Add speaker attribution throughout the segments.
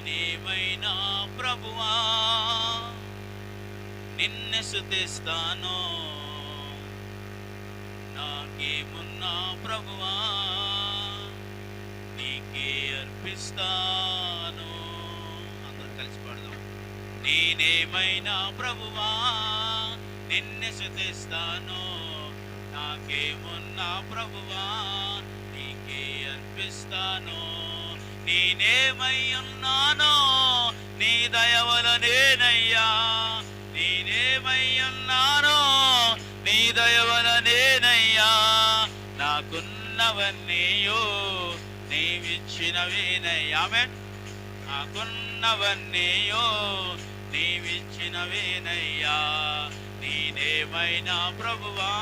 Speaker 1: నేనేమైనా ప్రభువా నిన్ను స్తుతిస్తాను, నాకేమున్నా ప్రభువా నీకే అర్పిస్తాను. అందరూ కలిసి పాడదాం. నేనేమైనా ప్రభువా నిన్ను స్తుతిస్తాను, నాకేమున్నా ప్రభువా నీకే అర్పిస్తాను. నేనేమై ఉన్నానో నీ దయ వలనేనయ్యా, నేనేమై ఉన్నానో నీ దయ వలనేనయ్యా. నాకున్నవన్నీయో నీవిచ్చినవేనయ్యా. ఆమేన్. నాకున్నవన్నీయో నీవిచ్చినవేనయ్యా. నేనేమైనా ప్రభువా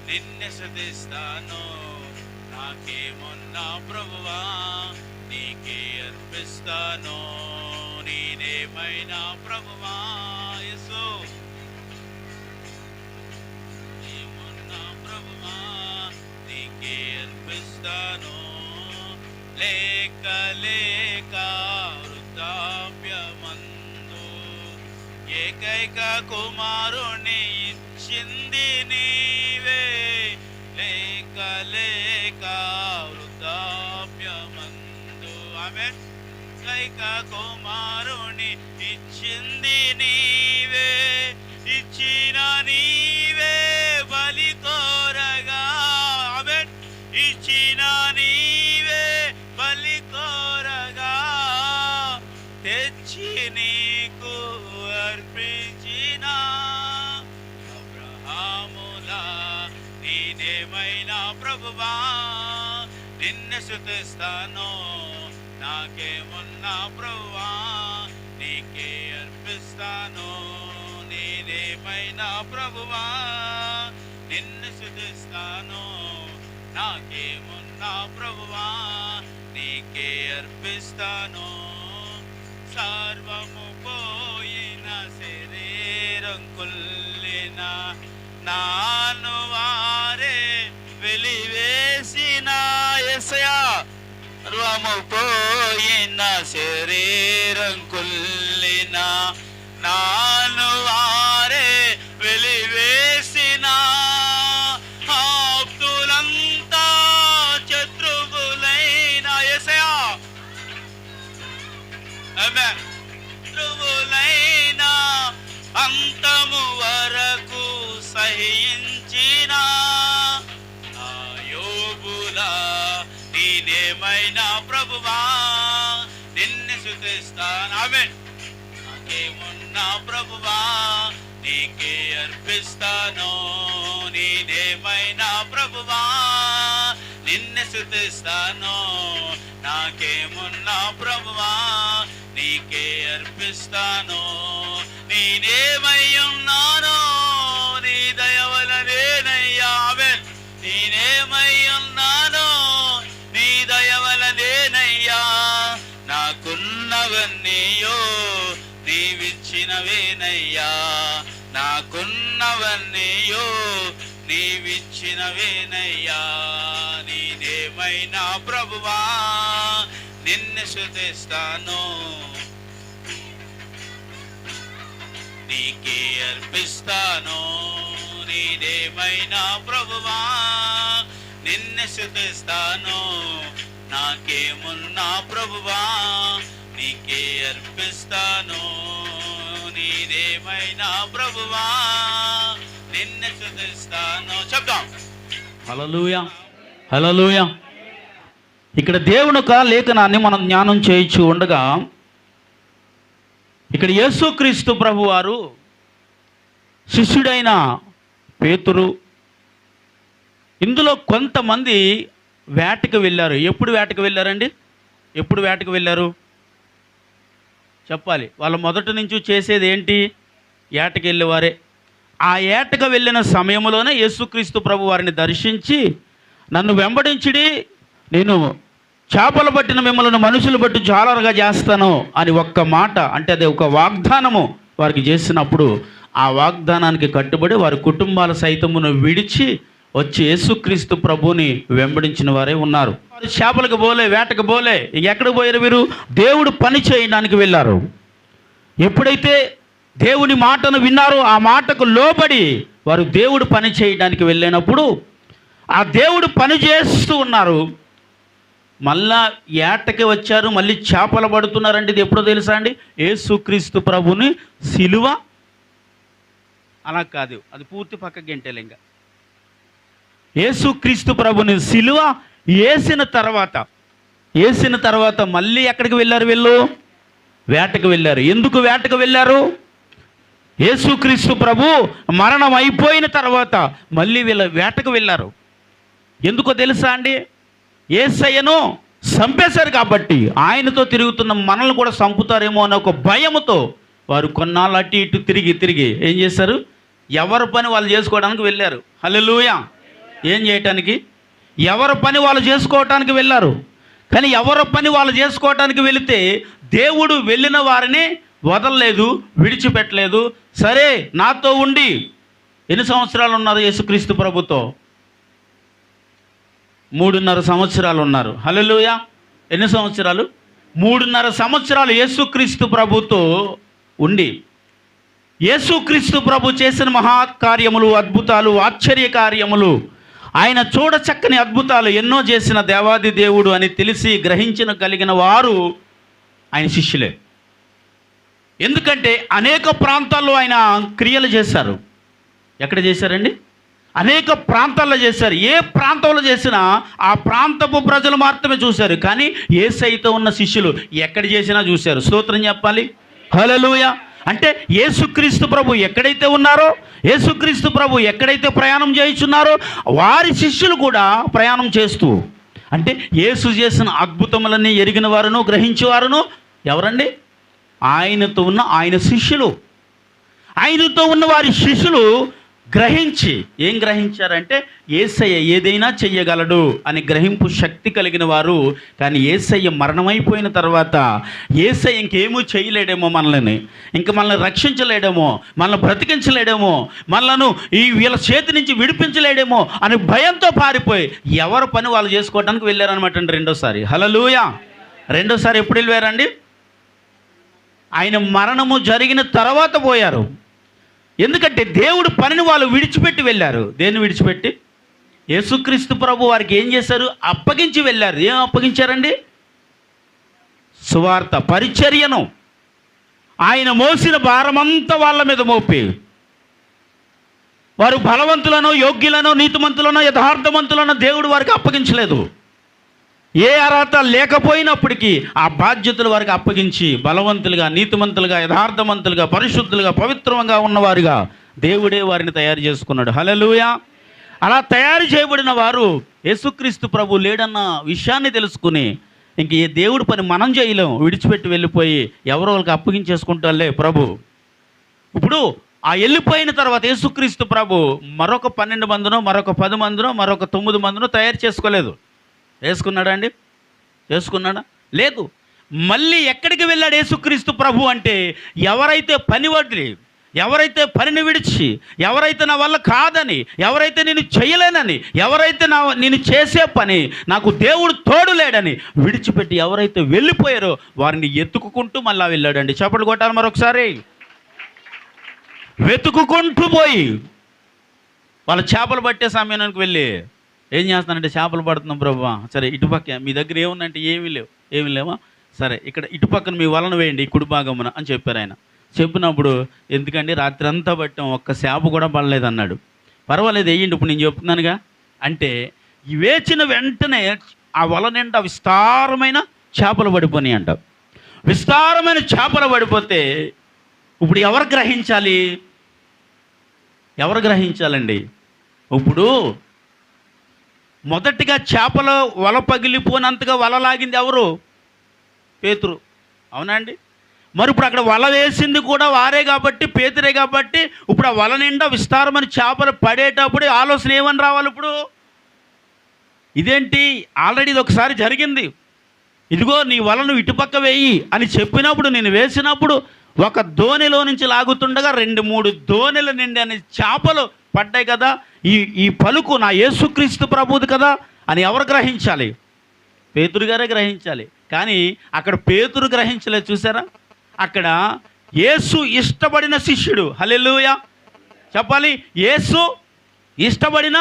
Speaker 1: నిన్ను స్తుతిస్తాను, నాకేమున్నా ప్రభువా నీకే అర్పిస్తాను. నేనేమైనా ప్రభువా యేసు ఏమున్నా ప్రభువా నీకే అర్పిస్తాను. లేక లేక వృద్ధాప్యమందు ఏకైక కుమారుని ఇచ్చింది నీవే. లేక లేక వృద్ధాప్యమందు ఆమేన్ ఏకైక కుమారుని ఇచ్చింది నీవే. ఇచ్చిన నీవే బలి కోరగా, ఆమేన్ ఇచ్చిన నీవే బలి కోరగా, తెచ్చి నీకు అర్పించిన అబ్రహాములా నేనేమైనా ప్రభువా నిన్ను స్తుతిస్తాను, నాకేమున్నా ప్రభువా నీకే అర్పిస్తాను. నేనేమైనా ప్రభువా నిన్ను స్తుతిస్తాను, నాకేమున్నా ప్రభువా నీకే అర్పిస్తాను. సర్వము పోయిన శరీరం కుల్లిన నాను వారే వెలివేసిన యేసయ్యా. సర్వము పోయిన శరీరం కుల్లిన నాను వారే వెలివేసిన ఆప్తులంతా శత్రువులైన యేసయ్యా. ఆమేన్. శత్రువులైన అంతము వరకు సహించిన యోబులా నేనేమైనా ప్రభువా నిన్ను స్తుతిస్తాను. ఆమేన్. నాకేమున్నా ప్రభువా నీకే అర్పిస్తాను. నేనేమైనా ప్రభువా నిన్ను స్తుతిస్తాను, నాకేమున్నా ప్రభువా నీకే అర్పిస్తాను. నేనేమై ఉన్నానో నీ దయ వలనేనయ్యా. ఆమేన్. నేనేమై ఉన్నానో నీ దయ వలనేనయ్యా. నాకున్నవన్నీయో నీవిచ్చినవేనయ్యా, నాకున్నవన్నీయో నీవిచ్చినవేనయ్యా. నేనేమైనా ప్రభువా నిన్ను స్తుతిస్తాను, నీకే అర్పిస్తాను. నేనేమైనా ప్రభువా నిన్ను స్తుతిస్తాను, నాకేమున్నా ప్రభువా నీకే అర్పిస్తాను. నేనేమైనా ప్రభువా నిన్ను స్తుతిస్తాను. చెప్తాం.
Speaker 2: హల్లెలూయా, హల్లెలూయా. ఇక్కడ దేవుని యొక్క లేఖనాన్ని మనం జ్ఞానం చేయించు ఉండగా ఇక్కడ యేసుక్రీస్తు ప్రభువారు శిష్యుడైన పేతురు, ఇందులో కొంతమంది వేటకు వెళ్ళారు. ఎప్పుడు వేటకు వెళ్ళారండి? ఎప్పుడు వేటకు వెళ్ళారు చెప్పాలి. వాళ్ళు మొదటి నుంచి చేసేది ఏంటి? ఏటకు వెళ్ళేవారే. ఆ ఏటకు వెళ్ళిన సమయంలోనే యేసుక్రీస్తు ప్రభు వారిని దర్శించి, నన్ను వెంబడించిడి, నేను చేపలు పట్టిన మిమ్మల్ని మనుషులు బట్టి జాలరుగా చేస్తాను అని ఒక్క మాట అంటే, అది ఒక వాగ్దానము వారికి చేసినప్పుడు ఆ వాగ్దానానికి కట్టుబడి వారి కుటుంబాల సైతమును విడిచి వచ్చి యేసుక్రీస్తు ప్రభుని వెంబడించిన వారే ఉన్నారు. వారు చేపలకు పోలే, వేటకు పోలే, ఎక్కడికి పోయారు వీరు? దేవుడు పని చేయడానికి వెళ్ళారు. ఎప్పుడైతే దేవుని మాటను విన్నారో ఆ మాటకు లోబడి వారు దేవుడు పని చేయడానికి వెళ్ళినప్పుడు ఆ దేవుడు పని చేస్తూ ఉన్నారు. మళ్ళా ఏటకి వచ్చారు, మళ్ళీ చేపలు పడుతున్నారండి. ఇది ఎప్పుడో తెలుసా అండి? యేసుక్రీస్తు ప్రభుని సిలువ అలా కాదు, అది పూర్తి పక్క గంటేలు. ఇంకా యేసుక్రీస్తు ప్రభుని సిలువ వేసిన తర్వాత మళ్ళీ ఎక్కడికి వెళ్ళారు? వీళ్ళు వేటకు వెళ్ళారు. ఎందుకు వేటకు వెళ్ళారు? యేసుక్రీస్తు ప్రభు మరణం అయిపోయిన తర్వాత మళ్ళీ వీళ్ళ వేటకు వెళ్ళారు. ఎందుకో తెలుసా అండి? యేసయ్యను చంపేశారు కాబట్టి ఆయనతో తిరుగుతున్న మనల్ని కూడా చంపుతారేమో అనే ఒక భయముతో వారు కొన్నాళ్ళు అటు ఇటు తిరిగి ఏం చేశారు? ఎవరి పని వాళ్ళు చేసుకోవడానికి వెళ్ళారు. హల్లెలూయా! ఏం చేయటానికి? ఎవరి పని వాళ్ళు చేసుకోవటానికి వెళ్ళారు. కానీ ఎవరి పని వాళ్ళు చేసుకోవటానికి వెళితే దేవుడు వెళ్ళిన వారిని వదలలేదు, విడిచిపెట్టలేదు. సరే, నాతో ఉండి ఎన్ని సంవత్సరాలు ఉన్నారు యేసుక్రీస్తు ప్రభుతో? 3.5 సంవత్సరాలు ఉన్నారు. హల్లెలూయా! ఎన్ని సంవత్సరాలు? 3.5 సంవత్సరాలు యేసుక్రీస్తు ప్రభుతో ఉండి యేసుక్రీస్తు ప్రభు చేసిన మహాకార్యములు, అద్భుతాలు, ఆశ్చర్య కార్యములు, ఆయన చూడచక్కని అద్భుతాలు ఎన్నో చేసిన దేవాది దేవుడు అని తెలిసి గ్రహించిన కలిగిన వారు ఆయన శిష్యులే. ఎందుకంటే అనేక ప్రాంతాల్లో ఆయన క్రియలు చేశారు. ఎక్కడ చేశారండి? అనేక ప్రాంతాల్లో చేశారు. ఏ ప్రాంతంలో చేసినా ఆ ప్రాంతపు ప్రజలు మాత్రమే చూశారు. కానీ యేసయ్యతో ఉన్న శిష్యులు ఎక్కడ చేసినా చూశారు. స్తోత్రం చెప్పాలి. హల్లెలూయా! అంటే యేసుక్రీస్తు ప్రభు ఎక్కడైతే ఉన్నారో, యేసుక్రీస్తు ప్రభు ఎక్కడైతే ప్రయాణం చేయుచున్నారో వారి శిష్యులు కూడా ప్రయాణం చేస్తూ, అంటే యేసు చేసిన అద్భుతములన్నీ ఎరిగిన వారును గ్రహించేవారును ఎవరండి? ఆయనతో ఉన్న ఆయన శిష్యులు. ఆయనతో ఉన్న వారి శిష్యులు గ్రహించి ఏం గ్రహించారంటే యేసయ్య ఏదైనా చెయ్యగలడు అని గ్రహింపు శక్తి కలిగిన వారు. కానీ యేసయ్య మరణమైపోయిన తర్వాత యేసయ్య ఇంకేమీ చేయలేడేమో, మనల్ని రక్షించలేడేమో, మనల్ని బ్రతికించలేడేమో, మనలను ఈ వీళ్ళ చేతి నుంచి విడిపించలేడేమో అని భయంతో పారిపోయి ఎవరి పని వాళ్ళు చేసుకోవడానికి వెళ్ళారనమాట అండి. రెండోసారి. హల్లెలూయా! రెండోసారి ఎప్పుడు వెళ్ళారండి? ఆయన మరణము జరిగిన తర్వాత పోయారు. ఎందుకంటే దేవుడు పనిని వాళ్ళు విడిచిపెట్టి వెళ్ళారు. దేన్ని విడిచిపెట్టి? యేసుక్రీస్తు ప్రభు వారికి ఏం చేశారు? అప్పగించి వెళ్ళారు. ఏం అప్పగించారండి? సువార్త పరిచర్యను. ఆయన మోసిన భారమంతా వాళ్ళ మీద మోపి వారు బలవంతులను, యోగ్యులను, నీతిమంతులను, యథార్థవంతులను దేవుడు వారికి అప్పగించలేదు. ఏ అర్హత లేకపోయినప్పటికీ ఆ బాధ్యతలు వారికి అప్పగించి బలవంతులుగా, నీతిమంతులుగా, యథార్థవంతులుగా, పరిశుద్ధులుగా, పవిత్రంగా ఉన్నవారుగా దేవుడే వారిని తయారు చేసుకున్నాడు. హల్లెలూయా! అలా తయారు చేయబడిన వారు యేసుక్రీస్తు ప్రభు లేడన్న విషయాన్ని తెలుసుకుని ఇంక ఏ దేవుడి పని మనం చేయలేం, విడిచిపెట్టి వెళ్ళిపోయి ఎవరో వాళ్ళకి అప్పగించేసుకుంటారులే ప్రభు. ఇప్పుడు ఆ వెళ్ళిపోయిన తర్వాత యేసుక్రీస్తు ప్రభు మరొక 12 మందినో, మరొక 10 మందినో, మరొక 9 మందినో తయారు చేసుకోలేదు. వేసుకున్నాడా అండి? చేసుకున్నాడా? లేదు. మళ్ళీ ఎక్కడికి వెళ్ళాడు యేసుక్రీస్తు ప్రభు అంటే ఎవరైతే పని వదిలి, ఎవరైతే పనిని విడిచి, ఎవరైతే నా వల్ల కాదని, ఎవరైతే నేను చేయలేనని, ఎవరైతే నేను చేసే పని నాకు దేవుడు తోడు లేడని విడిచిపెట్టి ఎవరైతే వెళ్ళిపోయారో వారిని ఎత్తుకుంటూ మళ్ళా వెళ్ళాడండి. చప్పట్లు కొట్టాలి మరొకసారి. వెతుక్కుంటూ పోయి వాళ్ళ చేపలు పట్టే సమయానికి వెళ్ళి ఏం చేస్తానంటే, చేపలు పడుతున్నాం ప్రభువా. సరే, ఇటుపక్క మీ దగ్గర ఏముందంటే ఏమీ లేవా? సరే, ఇక్కడ ఇటుపక్కన మీ వలన వేయండి, కుడి భాగమున అని చెప్పారు ఆయన. చెప్పినప్పుడు ఎందుకండి రాత్రి అంతా పట్టాం, ఒక్క చేప కూడా పడలేదు అన్నాడు. పర్వాలేదు, వేయండి, ఇప్పుడు నేను చెప్తున్నానుగా అంటే వేచిన వెంటనే ఆ వల నిండా విస్తారమైన చేపలు పడిపోయినాయి అంట. విస్తారమైన చేపలు పడిపోతే ఇప్పుడు ఎవరు గ్రహించాలండి? ఇప్పుడు మొదటిగా చేపల వల పగిలిపోయినంతగా వల లాగింది ఎవరు? పేతురు. అవునా అండి? మరి ఇప్పుడు అక్కడ వల వేసింది కూడా వారే కాబట్టి, పేతురే కాబట్టి, ఇప్పుడు ఆ వల నిండా విస్తారమైన చేపలు పడేటప్పుడు ఆలోచన ఏమని రావాలి? ఇప్పుడు ఇదేంటి, ఆల్రెడీ ఇది ఒకసారి జరిగింది, ఇదిగో నీ వలను ఇటుపక్క వేయి అని చెప్పినప్పుడు, నేను వేసినప్పుడు ఒక దోణిలో నుంచి లాగుతుండగా 2-3 దోణిల నిండి అనే చేపలు పడ్డాయి కదా, ఈ ఈ పలుకు నా యేసుక్రీస్తు ప్రభువుది కదా అని ఎవరు గ్రహించాలి? పేతురు గారే గ్రహించాలి. కానీ అక్కడ పేతురు గ్రహించలేదు, చూసారా? అక్కడ యేసు ఇష్టపడిన శిష్యుడు, హల్లెలూయా చెప్పాలి, యేసు ఇష్టపడిన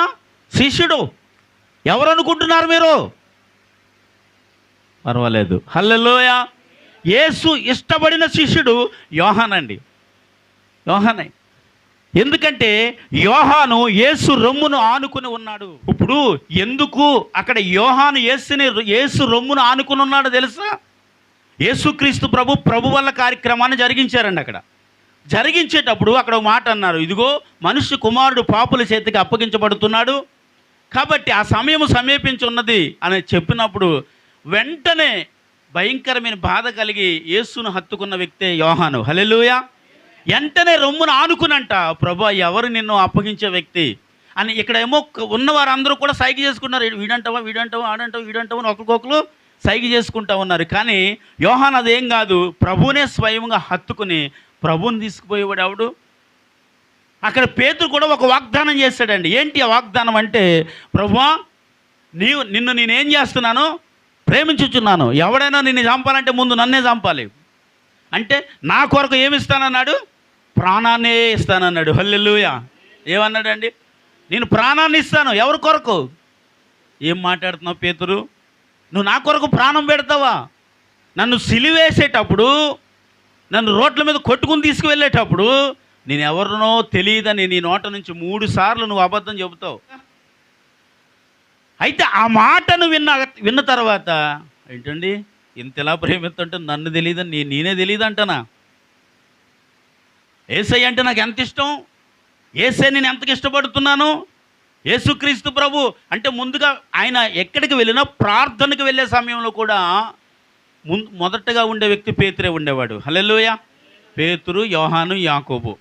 Speaker 2: శిష్యుడు ఎవరు అనుకుంటున్నారు మీరు? పర్వాలేదు, హల్లెలూయా. యేసు ఇష్టపడిన శిష్యుడు యోహానండి, యోహానే. ఎందుకంటే యోహాను యేసు రొమ్మును ఆనుకుని ఉన్నాడు. ఇప్పుడు ఎందుకు అక్కడ యోహాను యేసు రొమ్మును ఆనుకుని ఉన్నాడో తెలుసా? యేసుక్రీస్తు ప్రభు వల్ల కార్యక్రమాన్ని జరిగించారండి. అక్కడ జరిగించేటప్పుడు అక్కడ ఒక మాట అన్నారు, ఇదిగో మనుష్య కుమారుడు పాపుల చేతికి అప్పగించబడుతున్నాడు, కాబట్టి ఆ సమయం సమీపించి ఉన్నది అని చెప్పినప్పుడు వెంటనే భయంకరమైన బాధ కలిగి యేసును హత్తుకున్న వ్యక్తే యోహాను, హల్లెలూయా. వెంటనే రొమ్మును ఆనుకునంట, ప్రభు ఎవరు నిన్ను అప్పగించే వ్యక్తి అని. ఇక్కడేమో ఉన్నవారందరూ కూడా సైగ చేసుకున్నారు, వీడంటావా వీడంటావా ఆడంటావా వీడంటావా అని ఒకరికొకరు సైగ చేసుకుంటా ఉన్నారు. కానీ యోహాను అదేం కాదు, ప్రభువునే స్వయంగా హత్తుకుని ప్రభువుని తీసుకుపోయేవాడు ఎవడు? అక్కడ పేతురు కూడా ఒక వాగ్దానం చేశాడండి. ఏంటి ఆ వాగ్దానం అంటే, ప్రభువా నిన్ను నేనేం చేస్తున్నాను, ప్రేమించుచున్నాను, ఎవడైనా నిన్ను చంపాలంటే ముందు నన్నే చంపాలి అంటే నా కొరకు ఏమి ఇస్తానన్నాడు? ప్రాణాన్నే ఇస్తానన్నాడు, హల్లెలూయా. ఏమన్నాడండి? నేను ప్రాణాన్ని ఇస్తాను. ఎవరి కొరకు? ఏం మాట్లాడుతున్నావు పేతురు? నువ్వు నా కొరకు ప్రాణం పెడతావా? నన్ను సిలివేసేటప్పుడు, నన్ను రోడ్ల మీద కొట్టుకుని తీసుకువెళ్ళేటప్పుడు నేను ఎవరినో తెలియదని నీ నోట నుంచి 3 సార్లు నువ్వు అబద్ధం చెబుతావు. అయితే ఆ మాటను విన్న తర్వాత ఏంటండి, ఇంతలా ప్రేమిస్తుంటే నన్ను తెలియదని నేనే తెలియదు అంటనా? యేసయ్య అంటే నాకు ఎంత ఇష్టం, యేసయ్య నేను ఎంతకు ఇష్టపడుతున్నాను. యేసుక్రీస్తు ప్రభు అంటే ముందుగా ఆయన ఎక్కడికి వెళ్ళినా ప్రార్థనకు వెళ్ళే సమయంలో కూడా మొదటగా ఉండే వ్యక్తి పేతురే ఉండేవాడు, హల్లెలూయా. పేతురు, యోహాను, యాకోబు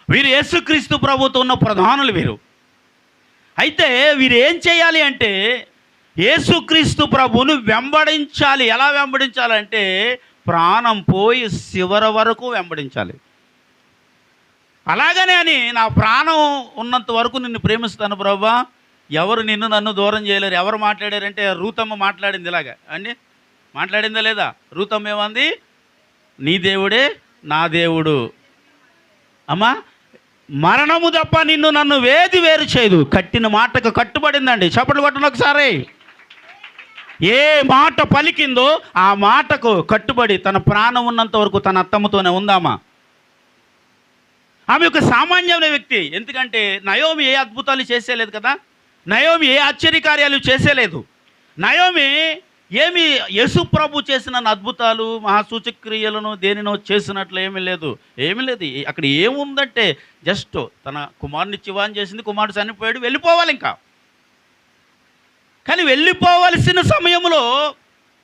Speaker 2: వీరు యేసుక్రీస్తు ప్రభుతో ఉన్న ప్రధానులు వీరు. అయితే వీరు ఏం చేయాలి అంటే యేసుక్రీస్తు ప్రభువును వెంబడించాలి. ఎలా వెంబడించాలంటే ప్రాణం పోయి చివరి వరకు వెంబడించాలి. అలాగనే అని నా ప్రాణం ఉన్నంత వరకు నిన్ను ప్రేమిస్తాను ప్రభువా, ఎవరు నన్ను దూరం చేయలేరు. ఎవరు మాట్లాడారంటే రూతమ్మ మాట్లాడింది ఇలాగా అండి, మాట్లాడిందా లేదా? రూతమ్మ ఏమంది? నీ దేవుడే నా దేవుడు అమ్మా, మరణము తప్ప నన్ను వేరు చేయదు. కట్టిన మాటకు కట్టుబడిందండి. చప్పట్లు కొట్టండి ఒకసారి. ఏ మాట పలికిందో ఆ మాటకు కట్టుబడి తన ప్రాణం ఉన్నంత వరకు తన అత్తమ్మతోనే ఉందామా. ఆమె ఒక సామాన్యమైన వ్యక్తి. ఎందుకంటే నయోమి ఏ అద్భుతాలు చేసేలేదు కదా, నయోమి ఏ ఆశ్చర్యకార్యాలు చేసేలేదు. నయోమి ఏమి యేసు ప్రభు చేసిన అద్భుతాలు మహాసూచక్రియలను దేనినో చేసినట్లు ఏమీ లేదు. అక్కడ ఏముందంటే జస్ట్ తన కుమారుని చివాన్ చేసింది, కుమారుడు చనిపోయాడు, వెళ్ళిపోవాలి ఇంకా. కానీ వెళ్ళిపోవలసిన సమయంలో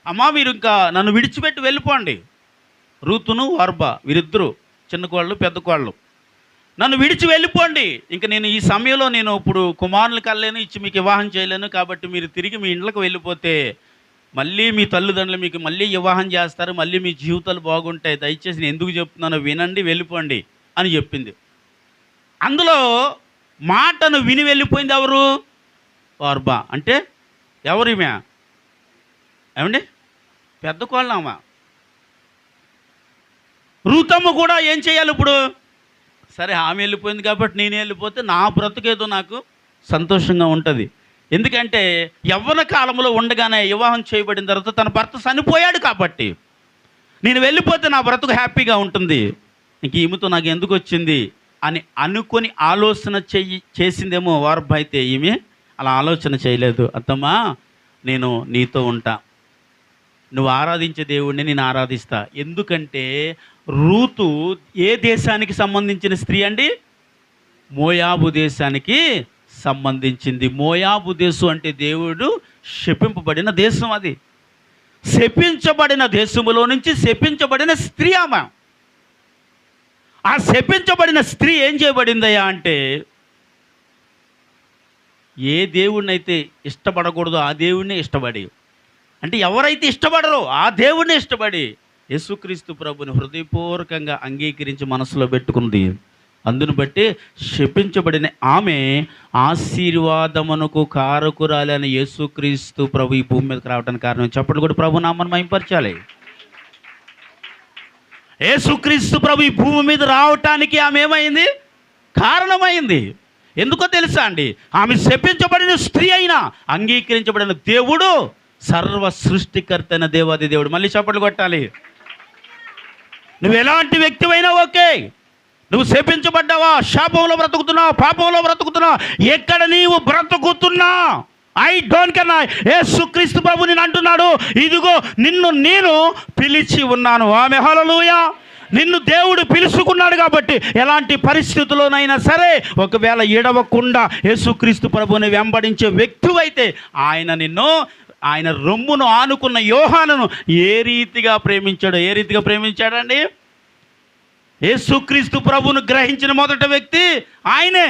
Speaker 2: అమ్మా మీరు ఇంకా నన్ను విడిచిపెట్టి వెళ్ళిపోండి. రూతును వర్బ వీరిద్దరూ చిన్న కోళ్ళు పెద్ద కోళ్ళు, నన్ను విడిచి వెళ్ళిపోండి. ఇంకా నేను ఈ సమయంలో నేను ఇప్పుడు కుమారులు కల్లేను ఇచ్చి మీకు వివాహం చేయలేను, కాబట్టి మీరు తిరిగి మీ ఇంట్లోకి వెళ్ళిపోతే మళ్ళీ మీ తల్లిదండ్రులు మీకు మళ్ళీ వివాహం చేస్తారు, మళ్ళీ మీ జీవితాలు బాగుంటాయి. దయచేసి నేను ఎందుకు చెప్తున్నానో వినండి, వెళ్ళిపోండి అని చెప్పింది. అందులో మాటను విని వెళ్ళిపోయింది ఎవరు? వర్బా. అంటే ఎవరు ఈమె? ఏమండి, పెద్ద కోళ్ళమ్మ. రూతమ్మ కూడా ఏం చేయాలి ఇప్పుడు? సరే ఆమె వెళ్ళిపోయింది కాబట్టి నేను వెళ్ళిపోతే నా బ్రతుకేదో నాకు సంతోషంగా ఉంటుంది. ఎందుకంటే యవ్వన కాలంలో ఉండగానే వివాహం చేయబడిన తర్వాత తన భర్త చనిపోయాడు కాబట్టి నేను వెళ్ళిపోతే నా బ్రతుకు హ్యాపీగా ఉంటుంది, ఇంక ఈమెతో నాకు ఎందుకు వచ్చింది అని అనుకొని ఆలోచన చేసిందేమో వార్బ. అయితే ఈమె అలా ఆలోచన చేయలేదు. అత్తమ్మా నేను నీతో ఉంటా, నువ్వు ఆరాధించే దేవుడిని నేను ఆరాధిస్తా. ఎందుకంటే రూతు ఏ దేశానికి సంబంధించిన స్త్రీ అండి? మోయాబు దేశానికి సంబంధించింది. మోయాబు దేశం అంటే దేవుడు శపింపబడిన దేశం. అది శపించబడిన దేశములో నుంచి శపించబడిన స్త్రీ ఆమె. ఆ శపించబడిన స్త్రీ ఏం చేయబడిందయ్యా అంటే ఏ దేవుడిని అయితే ఇష్టపడకూడదో ఆ దేవుడిని ఇష్టపడి, అంటే ఎవరైతే ఇష్టపడరో ఆ దేవుడిని ఇష్టపడి యేసుక్రీస్తు ప్రభుని హృదయపూర్వకంగా అంగీకరించి మనసులో పెట్టుకుంది. అందును బట్టి శపించబడిన ఆమె ఆశీర్వాదమునకు కారకురాలి అని యేసుక్రీస్తు ప్రభు ఈ భూమి మీదకి రావడానికి కారణం. చెప్పండి కూడా ప్రభు నామను మహింపరచాలి. యేసుక్రీస్తు ప్రభు ఈ భూమి మీద రావటానికి ఆమె ఏమైంది? కారణమైంది. ఎందుకో తెలుసా అండి? ఆమె శపించబడిన స్త్రీ అయినా అంగీకరించబడిన దేవుడు సర్వ సృష్టికర్త అయిన దేవాది దేవుడు. మళ్ళీ చప్పట్లు కొట్టాలి. నువ్వు ఎలాంటి వ్యక్తివైనా ఓకే, నువ్వు శపించబడ్డావా, శాపంలో బ్రతుకుతున్నావు, పాపంలో బ్రతుకుతున్నావు, ఎక్కడ నీవు బ్రతుకుతున్నా ఐ డోంట్ కెన్. యేసుక్రీస్తు ప్రభు నేను అంటున్నాడు, ఇదిగో నిన్ను నేను పిలిచి ఉన్నాను. ఆమె హల్లెలూయా. నిన్ను దేవుడు పిలుచుకున్నాడు కాబట్టి ఎలాంటి పరిస్థితుల్లోనైనా సరే ఒకవేళ ఎడవకుండా యేసుక్రీస్తు ప్రభువుని వెంబడించే వ్యక్తివైతే ఆయన రొమ్మును ఆనుకున్న యోహానును ఏ రీతిగా ప్రేమించాడు? ఏ రీతిగా ప్రేమించాడండి? యేసుక్రీస్తు ప్రభువును గ్రహించిన మొదటి వ్యక్తి ఆయనే.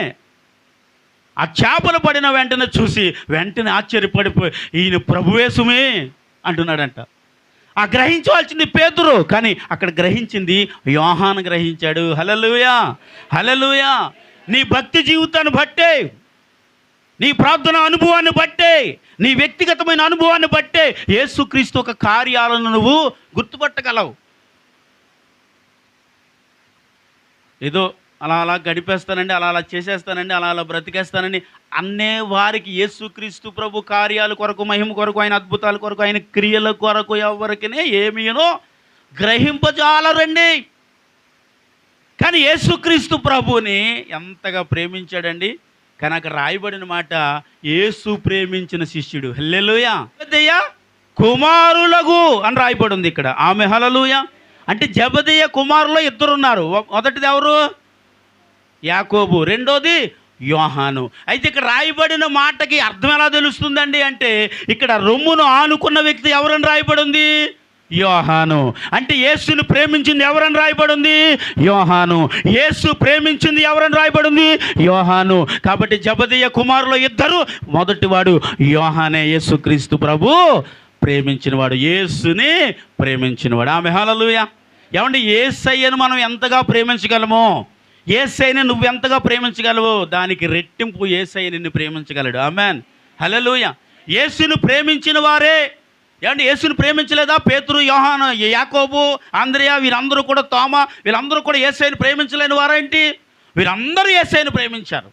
Speaker 2: ఆ చేపలు పడిన వెంటనే చూసి వెంటనే ఆశ్చర్యపడిపోయి ఈయన ప్రభువేసుమే అంటున్నాడంట. ఆ గ్రహించవలసింది పేతురు, కానీ అక్కడ గ్రహించింది యోహాను గ్రహించాడు. హల్లెలూయా, హల్లెలూయా. నీ భక్తి జీవితాన్ని బట్టే, నీ ప్రార్థన అనుభవాన్ని బట్టే, నీ వ్యక్తిగతమైన అనుభవాన్ని బట్టే యేసుక్రీస్తు ఒక కార్యాలను నువ్వు గుర్తుపట్టగలవు. ఏదో అలా గడిపేస్తానండి, అలా చేసేస్తానండి, అలా బ్రతికేస్తానండి అన్నే వారికి యేసుక్రీస్తు ప్రభు కార్యాల కొరకు, మహిమ కొరకు, ఆయన అద్భుతాల కొరకు, ఆయన క్రియల కొరకు ఎవరికినే ఏమీనో గ్రహింపజాలరండి. కానీ యేసుక్రీస్తు ప్రభుని ఎంతగా ప్రేమించాడండి. కానీ అక్కడ రాయబడిన మాట, యేసు ప్రేమించిన శిష్యుడు. హల్లెలూయా. జబదెయ కుమారులకు అని రాయబడి ఉంది ఇక్కడ. ఆమె హల్లెలూయా. అంటే జబదెయ కుమారులు ఇద్దరు ఉన్నారు. మొదటిది ఎవరు? యాకోబు, రెండోది యోహాను. అయితే ఇక్కడ రాయబడిన మాటకి అర్థం ఎలా తెలుస్తుందండి అంటే, ఇక్కడ రొమ్మును ఆనుకున్న వ్యక్తి ఎవరని రాయబడి ఉంది? యోహాను. అంటే యేసును ప్రేమించింది ఎవరని రాయబడి ఉంది? యోహాను. యేసు ప్రేమించింది ఎవరని రాయబడి ఉంది? యోహాను. కాబట్టి జబదెయ కుమారులు ఇద్దరు, మొదటివాడు యోహానే, యేసుక్రీస్తు ప్రభు ప్రేమించినవాడు, యేసుని ప్రేమించినవాడు. ఆమె హల్లెలూయా. ఏమండి, యేసయ్యను మనం ఎంతగా ప్రేమించగలమో, యేసయ్యని నువ్వు ఎంతగా ప్రేమించగలవో దానికి రెట్టింపు యేసయ్య నిన్ను ప్రేమించగలడు. ఆమేన్, హల్లెలూయా. యేసును ప్రేమించిన వారే, ఏమంటే యేసును ప్రేమించలేదా? పేతురు, యోహాను, యాకోబు, అంద్రియా, వీరందరూ కూడా, తోమా, వీళ్ళందరూ కూడా యేసయ్యను ప్రేమించలేని వారేంటి? వీరందరూ యేసయ్యను ప్రేమించారు.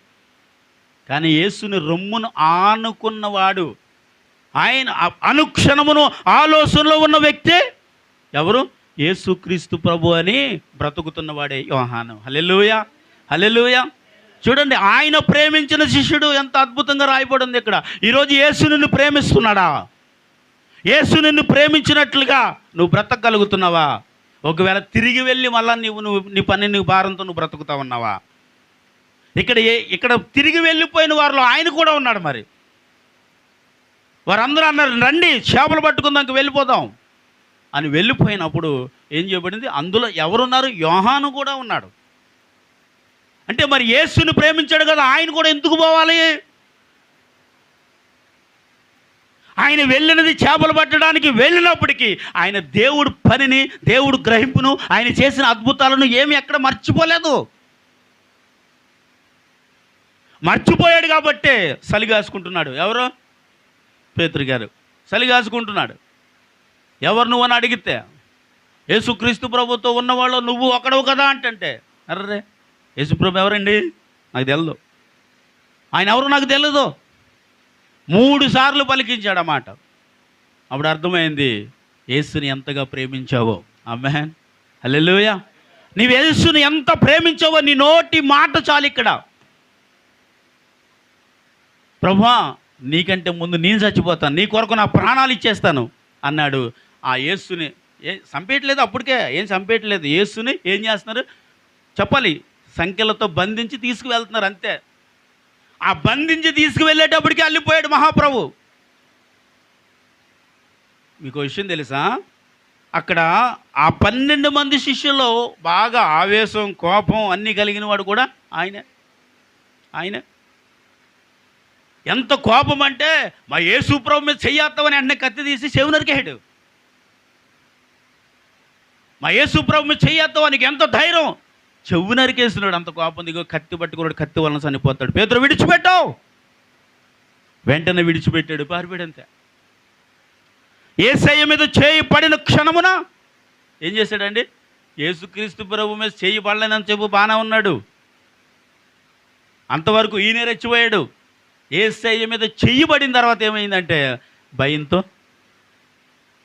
Speaker 2: కానీ యేసుని రొమ్మును ఆనుకున్నవాడు, ఆయన అనుక్షణమును ఆలోచనలో ఉన్న వ్యక్తి ఎవరు? యేసుక్రీస్తు ప్రభు అని బ్రతుకుతున్నవాడే యోహాను. హల్లెలూయా, హల్లెలూయా. చూడండి, ఆయన ప్రేమించిన శిష్యుడు ఎంత అద్భుతంగా రాయబడి ఉంది ఇక్కడ. ఈరోజు యేసు నిన్ను ప్రేమిస్తున్నాడా? యేసు నిన్ను ప్రేమించినట్లుగా నువ్వు బ్రతకగలుగుతున్నావా? ఒకవేళ తిరిగి వెళ్ళి మళ్ళీ నువ్వు నీ పని, నీ భారంతో నువ్వు బ్రతుకుతా ఉన్నావా? ఇక్కడ తిరిగి వెళ్ళిపోయిన వారిలో ఆయన కూడా ఉన్నాడు. మరి వారందరూ అన్నారు, రండి చేపలు పట్టుకుందానికి వెళ్ళిపోదాం అని వెళ్ళిపోయినప్పుడు ఏం చేయబడింది? అందులో ఎవరున్నారు? యోహాను కూడా ఉన్నాడు. అంటే మరి యేసుని ప్రేమించాడు కదా, ఆయన కూడా ఎందుకు పోవాలి? ఆయన వెళ్ళినది చేపలు పట్టడానికి వెళ్ళినప్పటికీ ఆయన దేవుడు పనిని, దేవుడు గ్రహింపును, ఆయన చేసిన అద్భుతాలను ఏమి ఎక్కడ మర్చిపోలేదు. మర్చిపోయాడు కాబట్టే సలిగాసుకుంటున్నాడు. ఎవరు? పేతురు గారు సలిగాసుకుంటున్నాడు. ఎవరు నువ్వు అని అడిగితే, యేసుక్రీస్తు ప్రభుతో ఉన్నవాళ్ళు నువ్వు ఒకడవు కదా అంటే, అర్రే యేసుప్రభు ఎవరండి నాకు తెలియదు, ఆయన ఎవరు నాకు తెలియదు. 3 సార్లు పలికించాడు అన్నమాట. అప్పుడు అర్థమైంది యేసుని ఎంతగా ప్రేమించావో. ఆమేన్, హల్లెలూయా. నీవు యేసుని ఎంత ప్రేమించావో నీ నోటి మాట చాలు. ఇక్కడ ప్రభువా నీకంటే ముందు నేను చచ్చిపోతాను, నీ కొరకు నా ప్రాణాలు ఇచ్చేస్తాను అన్నాడు. ఆ యేసుని చంపేయట్లేదు, అప్పటికే ఏం చంపేయట్లేదు. యేసుని ఏం చేస్తున్నారు చెప్పాలి? సంఖ్యలతో బంధించి తీసుకువెళ్తున్నారు అంతే. ఆ బంధించి తీసుకువెళ్ళేటప్పటికి వెళ్ళిపోయాడు మహాప్రభు. మీకు విషయం తెలుసా? అక్కడ ఆ 12 మంది శిష్యుల్లో బాగా ఆవేశం, కోపం అన్నీ కలిగిన వాడు కూడా ఆయనే. ఎంత కోపం అంటే, మా యేసు ప్రభు మీద చెయ్యేస్తామని అన్నీ కత్తి తీసి చెవి నరికేయడు. మా యేసు ప్రభు మీద చెయ్యేస్తావు, నీకు ఎంత ధైర్యం, చెవు నరికేస్తున్నాడు, అంత కోపం. దిగో కత్తి పట్టుకున్నాడు, కత్తి వలన చనిపోతాడు. పేతురు విడిచిపెట్టావు, వెంటనే విడిచిపెట్టాడు, పారిపోయాడు. అంతే. యేసయ్య మీద చేయి పడిన క్షణమున ఏం చేశాడండి? యేసుక్రీస్తు ప్రభు మీద చేయి పడలేనని చెప్పు బాగానే ఉన్నాడు, అంతవరకు ఈయన రెచ్చిపోయాడు. యేసయ్య మీద చెయ్యి పడిన తర్వాత ఏమైందంటే భయంతో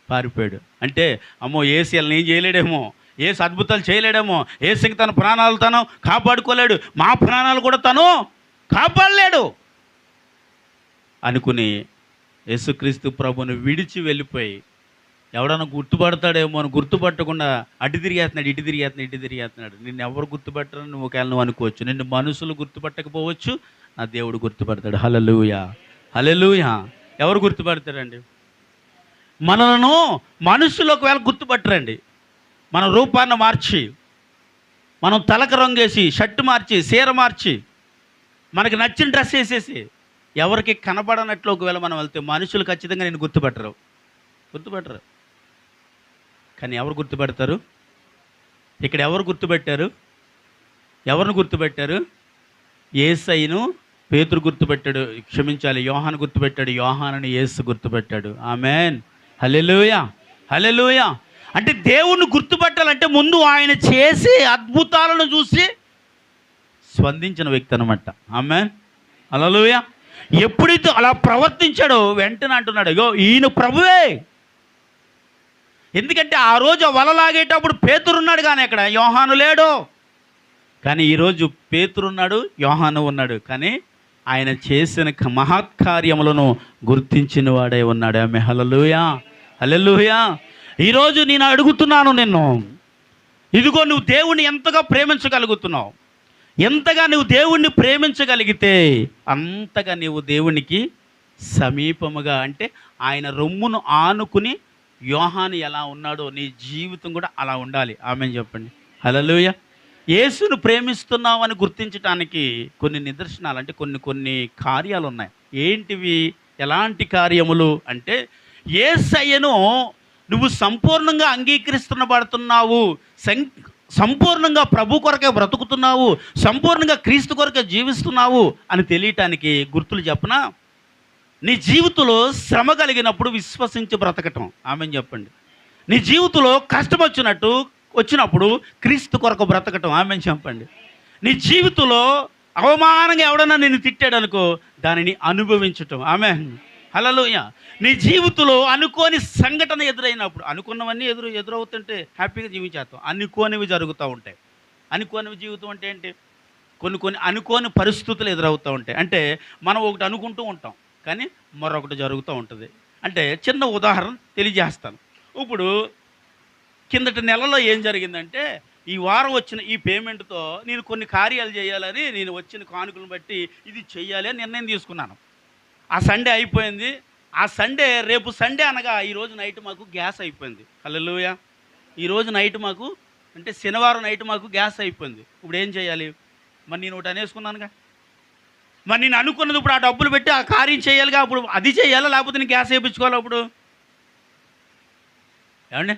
Speaker 2: పారిపోయాడు. అంటే అమ్మో యేసు ఏం చేయలేడేమో, యేసు అద్భుతాలు చేయలేడేమో, యేసుకి తన ప్రాణాలు తను కాపాడుకోలేడు, మా ప్రాణాలు కూడా తను కాపాడలేడు అనుకుని యేసుక్రీస్తు ప్రభుని విడిచి వెళ్ళిపోయి ఎవడన్నా గుర్తుపడతాడేమో అని గుర్తుపట్టకుండా అటు తిరిగేస్తున్నాడు, ఇటు తిరిగేస్తున్నాడు. నిన్ను ఎవరు గుర్తుపట్టరని నువ్వు ఒకవేళ నువ్వు అనుకోవచ్చు. నిన్ను మనుషులు గుర్తుపట్టకపోవచ్చు, నా దేవుడు గుర్తుపడతాడు. హల్లెలూయా, హల్లెలూయా. ఎవరు గుర్తుపడతారండి? మనలను మనుషులు ఒకవేళ గుర్తుపట్టరండి. మన రూపాన్ని మార్చి, మనం తలకు రంగేసి, షర్టు మార్చి, చీర మార్చి, మనకి నచ్చిన డ్రెస్ వేసేసి ఎవరికి కనబడనట్లు ఒకవేళ మనం వెళ్తే మనుషులు ఖచ్చితంగా నేను గుర్తుపట్టరు. కానీ ఎవరు గుర్తుపెడతారు? ఇక్కడ ఎవరు గుర్తుపెట్టారు? ఎవరిని గుర్తుపెట్టారు? యేసయ్యను పేతురు గుర్తుపెట్టాడు, క్షమించాలి, యోహాను గుర్తుపెట్టాడు, యోహానుని యేసు గుర్తుపెట్టాడు. ఆమేన్, హల్లెలూయా, హల్లెలూయా. అంటే దేవుణ్ణి గుర్తుపట్టాలంటే ముందు ఆయన చేసే అద్భుతాలను చూసి స్పందించిన వ్యక్తి అనమాట. ఆమేన్, హల్లెలూయా. ఎప్పుడైతే అలా ప్రవర్తించాడో వెంటనే అంటున్నాడు, ఇగో ఈయన ప్రభువే. ఎందుకంటే ఆ రోజు వలలాగేటప్పుడు పేతురున్నాడు, కానీ అక్కడ యోహాను లేడు. కానీ ఈరోజు పేతురున్నాడు, యోహాను ఉన్నాడు, కానీ ఆయన చేసిన మహత్కార్యములను గుర్తించిన వాడే ఉన్నాడు. ఆమె హల్లెలూయా, హల్లెలూయా. ఈరోజు నేను అడుగుతున్నాను నిన్ను, ఇదిగో నువ్వు దేవుణ్ణి ఎంతగా ప్రేమించగలుగుతున్నావు, ఎంతగా నువ్వు దేవుణ్ణి ప్రేమించగలిగితే అంతగా నీవు దేవునికి సమీపముగా, అంటే ఆయన రొమ్మును ఆనుకుని యోహాను ఎలా ఉన్నాడో నీ జీవితం కూడా అలా ఉండాలి. ఆమెన్ చెప్పండి, హల్లెలూయా. యేసును ప్రేమిస్తున్నామని గుర్తించడానికి కొన్ని నిదర్శనాలు, అంటే కొన్ని కార్యాలు ఉన్నాయి. ఏంటివి? ఎలాంటి కార్యములు అంటే, యేసయ్యను నువ్వు సంపూర్ణంగా అంగీకరిస్తున్నబడుతున్నావు, సంపూర్ణంగా ప్రభు కొరకే బ్రతుకుతున్నావు, సంపూర్ణంగా క్రీస్తు కొరకే జీవిస్తున్నావు అని తెలియటానికి గుర్తులు చెప్పనా? నీ జీవితంలో శ్రమ కలిగినప్పుడు విశ్వసించి బ్రతకటం. ఆమెన్ చెప్పండి. నీ జీవితంలో కష్టం వచ్చినప్పుడు క్రీస్తు కొరకు బ్రతకటం. ఆమెన్ చెప్పండి. నీ జీవితంలో అవమానంగా ఎవడన్నా నిన్ను తిట్టాడు అనుకో, దానిని అనుభవించటం. ఆమెన్, హల్లెలూయా. నీ జీవితంలో అనుకోని సంఘటన ఎదురైనప్పుడు, అనుకున్నవన్నీ ఎదురవుతుంటే హ్యాపీగా జీవించేస్తాం. అనుకోనివి జరుగుతూ ఉంటాయి. అనుకోనివి జీవితం అంటే ఏంటి? కొన్ని అనుకోని పరిస్థితులు ఎదురవుతూ ఉంటాయి. అంటే మనం ఒకటి అనుకుంటూ ఉంటాం, కానీ మరొకటి జరుగుతూ ఉంటుంది. అంటే చిన్న ఉదాహరణ తెలియజేస్తాను. ఇప్పుడు కిందటి నెలలో ఏం జరిగిందంటే, ఈ వారం వచ్చిన ఈ పేమెంట్తో నేను కొన్ని కార్యాలు చేయాలని, నేను వచ్చిన కానుకలను బట్టి ఇది చెయ్యాలి అని నిర్ణయం తీసుకున్నాను. ఆ సండే అయిపోయింది. ఆ సండే, రేపు సండే అనగా ఈరోజు నైట్ మాకు గ్యాస్ అయిపోయింది. హల్లెలూయా. ఈరోజు నైట్ మాకు, అంటే శనివారం నైట్ మాకు గ్యాస్ అయిపోయింది. ఇప్పుడు ఏం చేయాలి? మరి నేను ఒకటి అనేసుకున్నానుగా, మరి నేను అనుకున్నది ఇప్పుడు ఆ డబ్బులు పెట్టి ఆ కార్యం చేయాలిగా. అప్పుడు అది చేయాలా, లేకపోతే నేను గ్యాస్ వేయించుకోవాలి? అప్పుడు ఏమండి?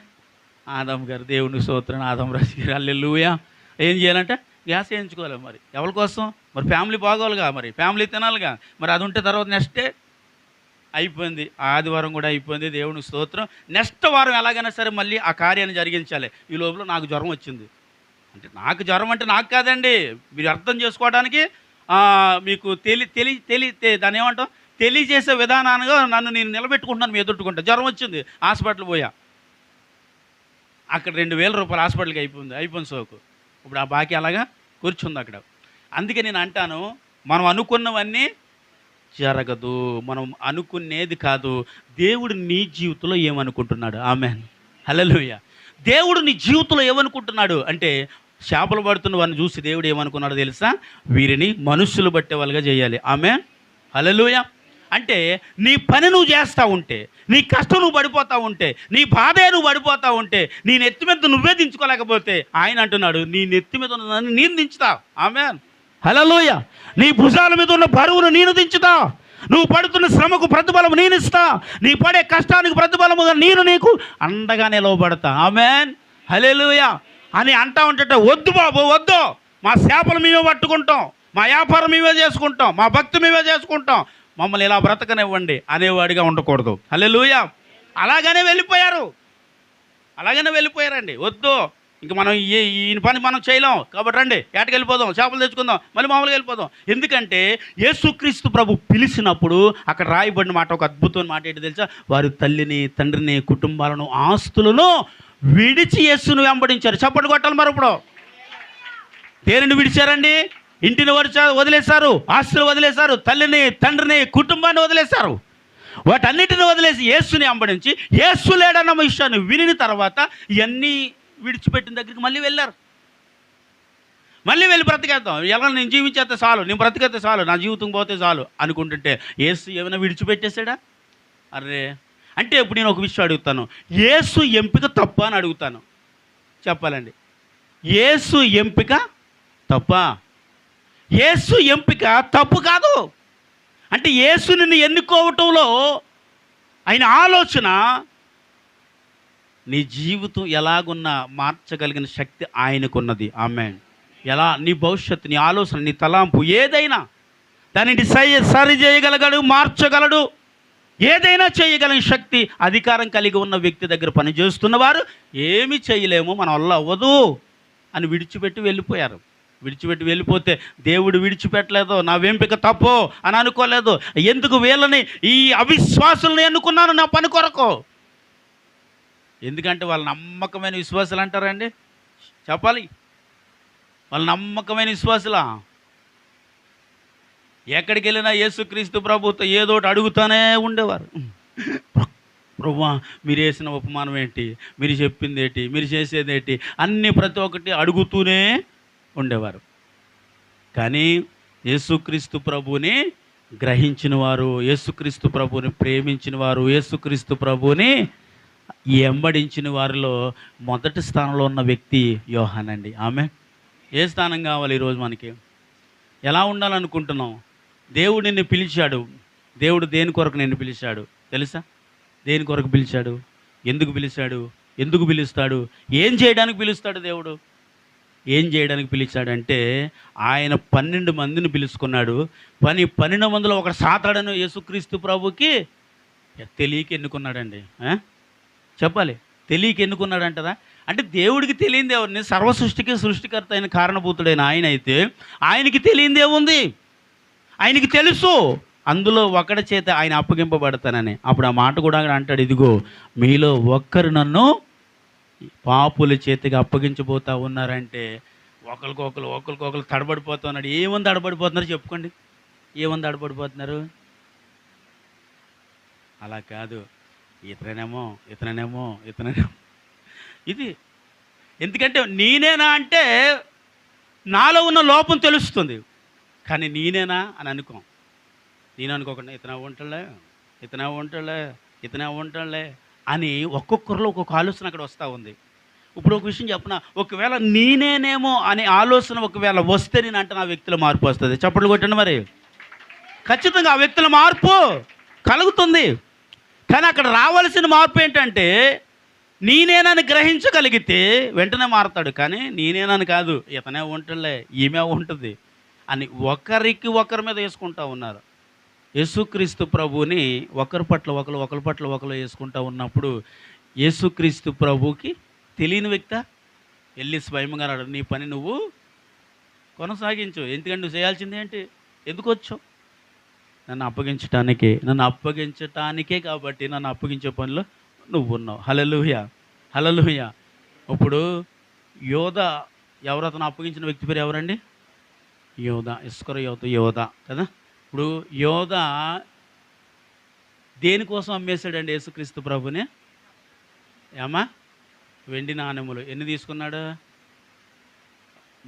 Speaker 2: ఆదం గారు, దేవుని స్తోత్రం, ఆదం రాజు గారు, హల్లెలూయా. ఏం చేయాలంటే గ్యాస్ వేయించుకోవాలి. మరి ఎవరి కోసం? మరి ఫ్యామిలీ బాగోలుగా, మరి ఫ్యామిలీ తినాలిగా. మరి అది ఉంటే తర్వాత నెక్స్ట్ డే అయిపోయింది. ఆదివారం కూడా అయిపోయింది, దేవుని స్తోత్రం. నెక్స్ట్ వారం ఎలాగైనా సరే మళ్ళీ ఆ కార్యాన్ని జరిగించాలి. ఈ లోపల నాకు జ్వరం వచ్చింది. అంటే నాకు జ్వరం అంటే నాకు కాదండి, మీరు అర్థం చేసుకోవడానికి మీకు దాన్ని ఏమంటాం, తెలియజేసే విధానాలుగా నన్ను నేను నిలబెట్టుకుంటున్నాను, మీ ఎదుర్కొంటా. జ్వరం వచ్చింది, హాస్పిటల్ పోయా. అక్కడ 2,000 రూపాయలు హాస్పిటల్కి అయిపోయింది సోకు. ఇప్పుడు ఆ బాకీ అలాగా కూర్చుంది అక్కడ. అందుకే నేను అంటాను, మనం అనుకున్నవన్నీ జరగదు, మనం అనుకునేది కాదు. దేవుడు నీ జీవితంలో ఏమనుకుంటున్నాడు? ఆమేన్, హల్లెలూయా. దేవుడు నీ జీవితంలో ఏమనుకుంటున్నాడు అంటే, చేపలు పడుతున్న వారిని చూసి దేవుడు ఏమనుకున్నాడో తెలుసా? వీరిని మనుషులు బట్టే వాళ్ళగా చేయాలి. ఆమేన్, హల్లెలూయా. అంటే నీ పని నువ్వు చేస్తూ ఉంటే, నీ కష్టం నువ్వు పడిపోతూ ఉంటే, నీ బాధే నువ్వు పడిపోతూ ఉంటే, నీ నెత్తి మీద నువ్వే దించుకోలేకపోతే ఆయన అంటున్నాడు, నీ నెత్తి మీద ఉన్నదాన్ని నేను దించుతావు. ఆమేన్, హల్లెలూయా. నీ భుజాల మీద ఉన్న బరువును నేను దించుతా. నువ్వు పడుతున్న శ్రమకు ప్రతిఫలం నేను ఇస్తా. నీ పడే కష్టానికి ప్రతిఫలముగా నేను నీకు అండగా నిలవబడతా. ఆమేన్, హల్లెలూయా. అని అంటా ఉంటే, వద్దు బాబు వద్దు, మా చేపలు మేమే పట్టుకుంటాం, మా వ్యాపారం మేమే చేసుకుంటాం, మా భక్తి మేమే చేసుకుంటాం, మమ్మల్ని ఇలా బ్రతకనివ్వండి అనేవాడిగా ఉండకూడదు. హల్లెలూయా. అలాగనే వెళ్ళిపోయారండి. వద్దు, ఇంక మనం ఈ పని మనం చేయలేం కాబట్టి రండి ఏటకి వెళ్ళిపోదాం, చేపలు తెచ్చుకుందాం, మళ్ళీ మామూలుగా వెళ్ళిపోదాం. ఎందుకంటే యేసుక్రీస్తు ప్రభు పిలిచినప్పుడు అక్కడ రాయబడిన మాట, ఒక అద్భుతమైన మాట ఏంటి తెలుసా? వారి తల్లిని, తండ్రిని, కుటుంబాలను, ఆస్తులను విడిచి యేసును వెంబడించారు. చప్పట్లు కొట్టాలి. మరి ఇప్పుడు దేనిని విడిచారండి? ఇంటిని వదిలేశారు, ఆస్తులు వదిలేశారు, తల్లిని, తండ్రిని, కుటుంబాన్ని వదిలేశారు. వాటన్నిటిని వదిలేసి యేసుని వెంబడించి, యేసు లేడన్న విషయాన్ని విని తర్వాత ఇవన్నీ విడిచిపెట్టిన దగ్గరికి మళ్ళీ వెళ్ళారు. మళ్ళీ వెళ్ళి బ్రతికేద్దాం, ఎలా నేను జీవించేస్తే చాలు, నేను బ్రతికేస్తే చాలు, నా జీవితం పోతే చాలు అనుకుంటుంటే యేసు ఏమైనా విడిచిపెట్టేశాడా? అరే, అంటే ఇప్పుడు నేను ఒక విషయం అడుగుతాను, యేసు ఎంపిక తప్ప అని అడుగుతాను. చెప్పాలండి, యేసు ఎంపిక తప్ప? యేసు ఎంపిక తప్పు కాదు. అంటే యేసు నిన్ను ఎన్నుకోవటంలో ఆయన ఆలోచన, నీ జీవితం ఎలాగున్నా మార్చగలిగిన శక్తి ఆయనకున్నది. ఆమేన్. ఎలా నీ భవిష్యత్తు, నీ ఆలోచన, నీ తలాంపు ఏదైనా దానిని సరి చేయగలగడు, మార్చగలడు. ఏదైనా చేయగలిగిన శక్తి, అధికారం కలిగి ఉన్న వ్యక్తి దగ్గర పనిచేస్తున్నవారు ఏమి చేయలేము, మన వల్ల అవ్వదు అని విడిచిపెట్టి వెళ్ళిపోతే దేవుడు విడిచిపెట్టలేదు, నా ఎంపిక తప్పు అని అనుకోలేదు. ఎందుకు వీళ్ళని, ఈ అవిశ్వాసులను ఎన్నుకున్నాను నా పని కొరకు? ఎందుకంటే వాళ్ళ నమ్మకమైన విశ్వాసులు అంటారండి. చెప్పాలి, వాళ్ళ నమ్మకమైన విశ్వాసులా? ఎక్కడికి వెళ్ళినా యేసుక్రీస్తు ప్రభుతో ఏదోటి అడుగుతూనే ఉండేవారు. ప్రభువా, మీరు వేసిన ఉపమానం ఏంటి, మీరు చెప్పింది ఏంటి, మీరు చేసేది ఏంటి, అన్నీ ప్రతి ఒక్కటి అడుగుతూనే ఉండేవారు. కానీ యేసుక్రీస్తు ప్రభువుని గ్రహించిన వారు, యేసుక్రీస్తు ప్రభువుని ప్రేమించిన వారు, యేసుక్రీస్తు ప్రభువుని వెంబడించిన వారిలో మొదటి స్థానంలో ఉన్న వ్యక్తి యోహాన్ అండి. ఆమె ఏ స్థానం కావాలి ఈరోజు మనకి? ఎలా ఉండాలనుకుంటున్నాం? దేవుడు నిన్ను పిలిచాడు. దేవుడు దేని కొరకు నిన్ను పిలిచాడు తెలుసా? దేని కొరకు పిలిచాడు? ఎందుకు పిలిచాడు? ఎందుకు పిలుస్తాడు? ఏం చేయడానికి పిలుస్తాడు దేవుడు? ఏం చేయడానికి పిలిచాడంటే, ఆయన 12 మందిని పిలుచుకున్నాడు. 12 మందిలో ఒకడు సాతాడని యేసుక్రీస్తు ప్రభుకి తెలియక ఎన్నుకున్నాడండి. చెప్పాలి, తెలియక ఎన్నుకున్నాడంటదా? అంటే దేవుడికి తెలియంది ఎవరిని? సర్వ సృష్టికి సృష్టికర్త అయిన కారణభూతుడైన ఆయన అయితే ఆయనకి తెలియంది ఏముంది? ఆయనకి తెలుసు అందులో ఒకడి చేత ఆయన అప్పగింపబడతానని. అప్పుడు ఆ మాట కూడా అంటాడు, ఇదిగో మీలో ఒక్కరు నన్ను పాపుల చేతికి అప్పగించబోతా ఉన్నారంటే ఒకరికొకరు తడబడిపోతున్నాడు. ఏమని తడబడిపోతున్నారు చెప్పుకోండి, ఏమని తడబడిపోతున్నారు? అలా కాదు, ఇతనేమో ఇది. ఎందుకంటే నేనేనా అంటే నాలో ఉన్న లోపం తెలుస్తుంది, కానీ నేనేనా అని అనుకోం. నేను అనుకోకుండా ఇతనే ఉంటాడులే అని ఒక్కొక్కరిలో ఒక్కొక్క ఆలోచన అక్కడ వస్తూ ఉంది. ఇప్పుడు ఒక విషయం చెప్పిన, ఒకవేళ నేనేనేమో అనే ఆలోచన ఒకవేళ వస్తే నేను అంటే నా వ్యక్తిలో మార్పు వస్తుంది. చప్పట్లు కొట్టండి. మరి ఖచ్చితంగా ఆ వ్యక్తిలో మార్పు కలుగుతుంది. కానీ అక్కడ రావాల్సిన మార్పు ఏంటంటే, నేనేనని గ్రహించగలిగితే వెంటనే మారుతాడు. కానీ నేనేనని కాదు, ఇతనే ఉంటుందిలే, ఈమె ఉంటుంది అని ఒకరి మీద వేసుకుంటూ ఉన్నారు. యేసుక్రీస్తు ప్రభువుని ఒకరి పట్ల ఒకరు వేసుకుంటూ ఉన్నప్పుడు యేసుక్రీస్తు ప్రభువుకి తెలియని వ్యక్తి వెళ్ళి స్వయంగా అన్నాడు, నీ పని నువ్వు కొనసాగించు. ఎందుకంటే నువ్వు చేయాల్సింది ఏంటి? ఎందుకు వచ్చావు? నన్ను అప్పగించటానికే కాబట్టి నన్ను అప్పగించే పనిలో నువ్వు ఉన్నావు. హల్లెలూయా. ఇప్పుడు యోధ ఎవరు? అతను అప్పగించిన వ్యక్తి పేరు ఎవరండి? యోధ కదా. ఇప్పుడు యోధ దేనికోసం అమ్మేశాడండి యేసుక్రీస్తు ప్రభుని? ఏమా? వెండి నాణెములు. ఎన్ని తీసుకున్నాడు?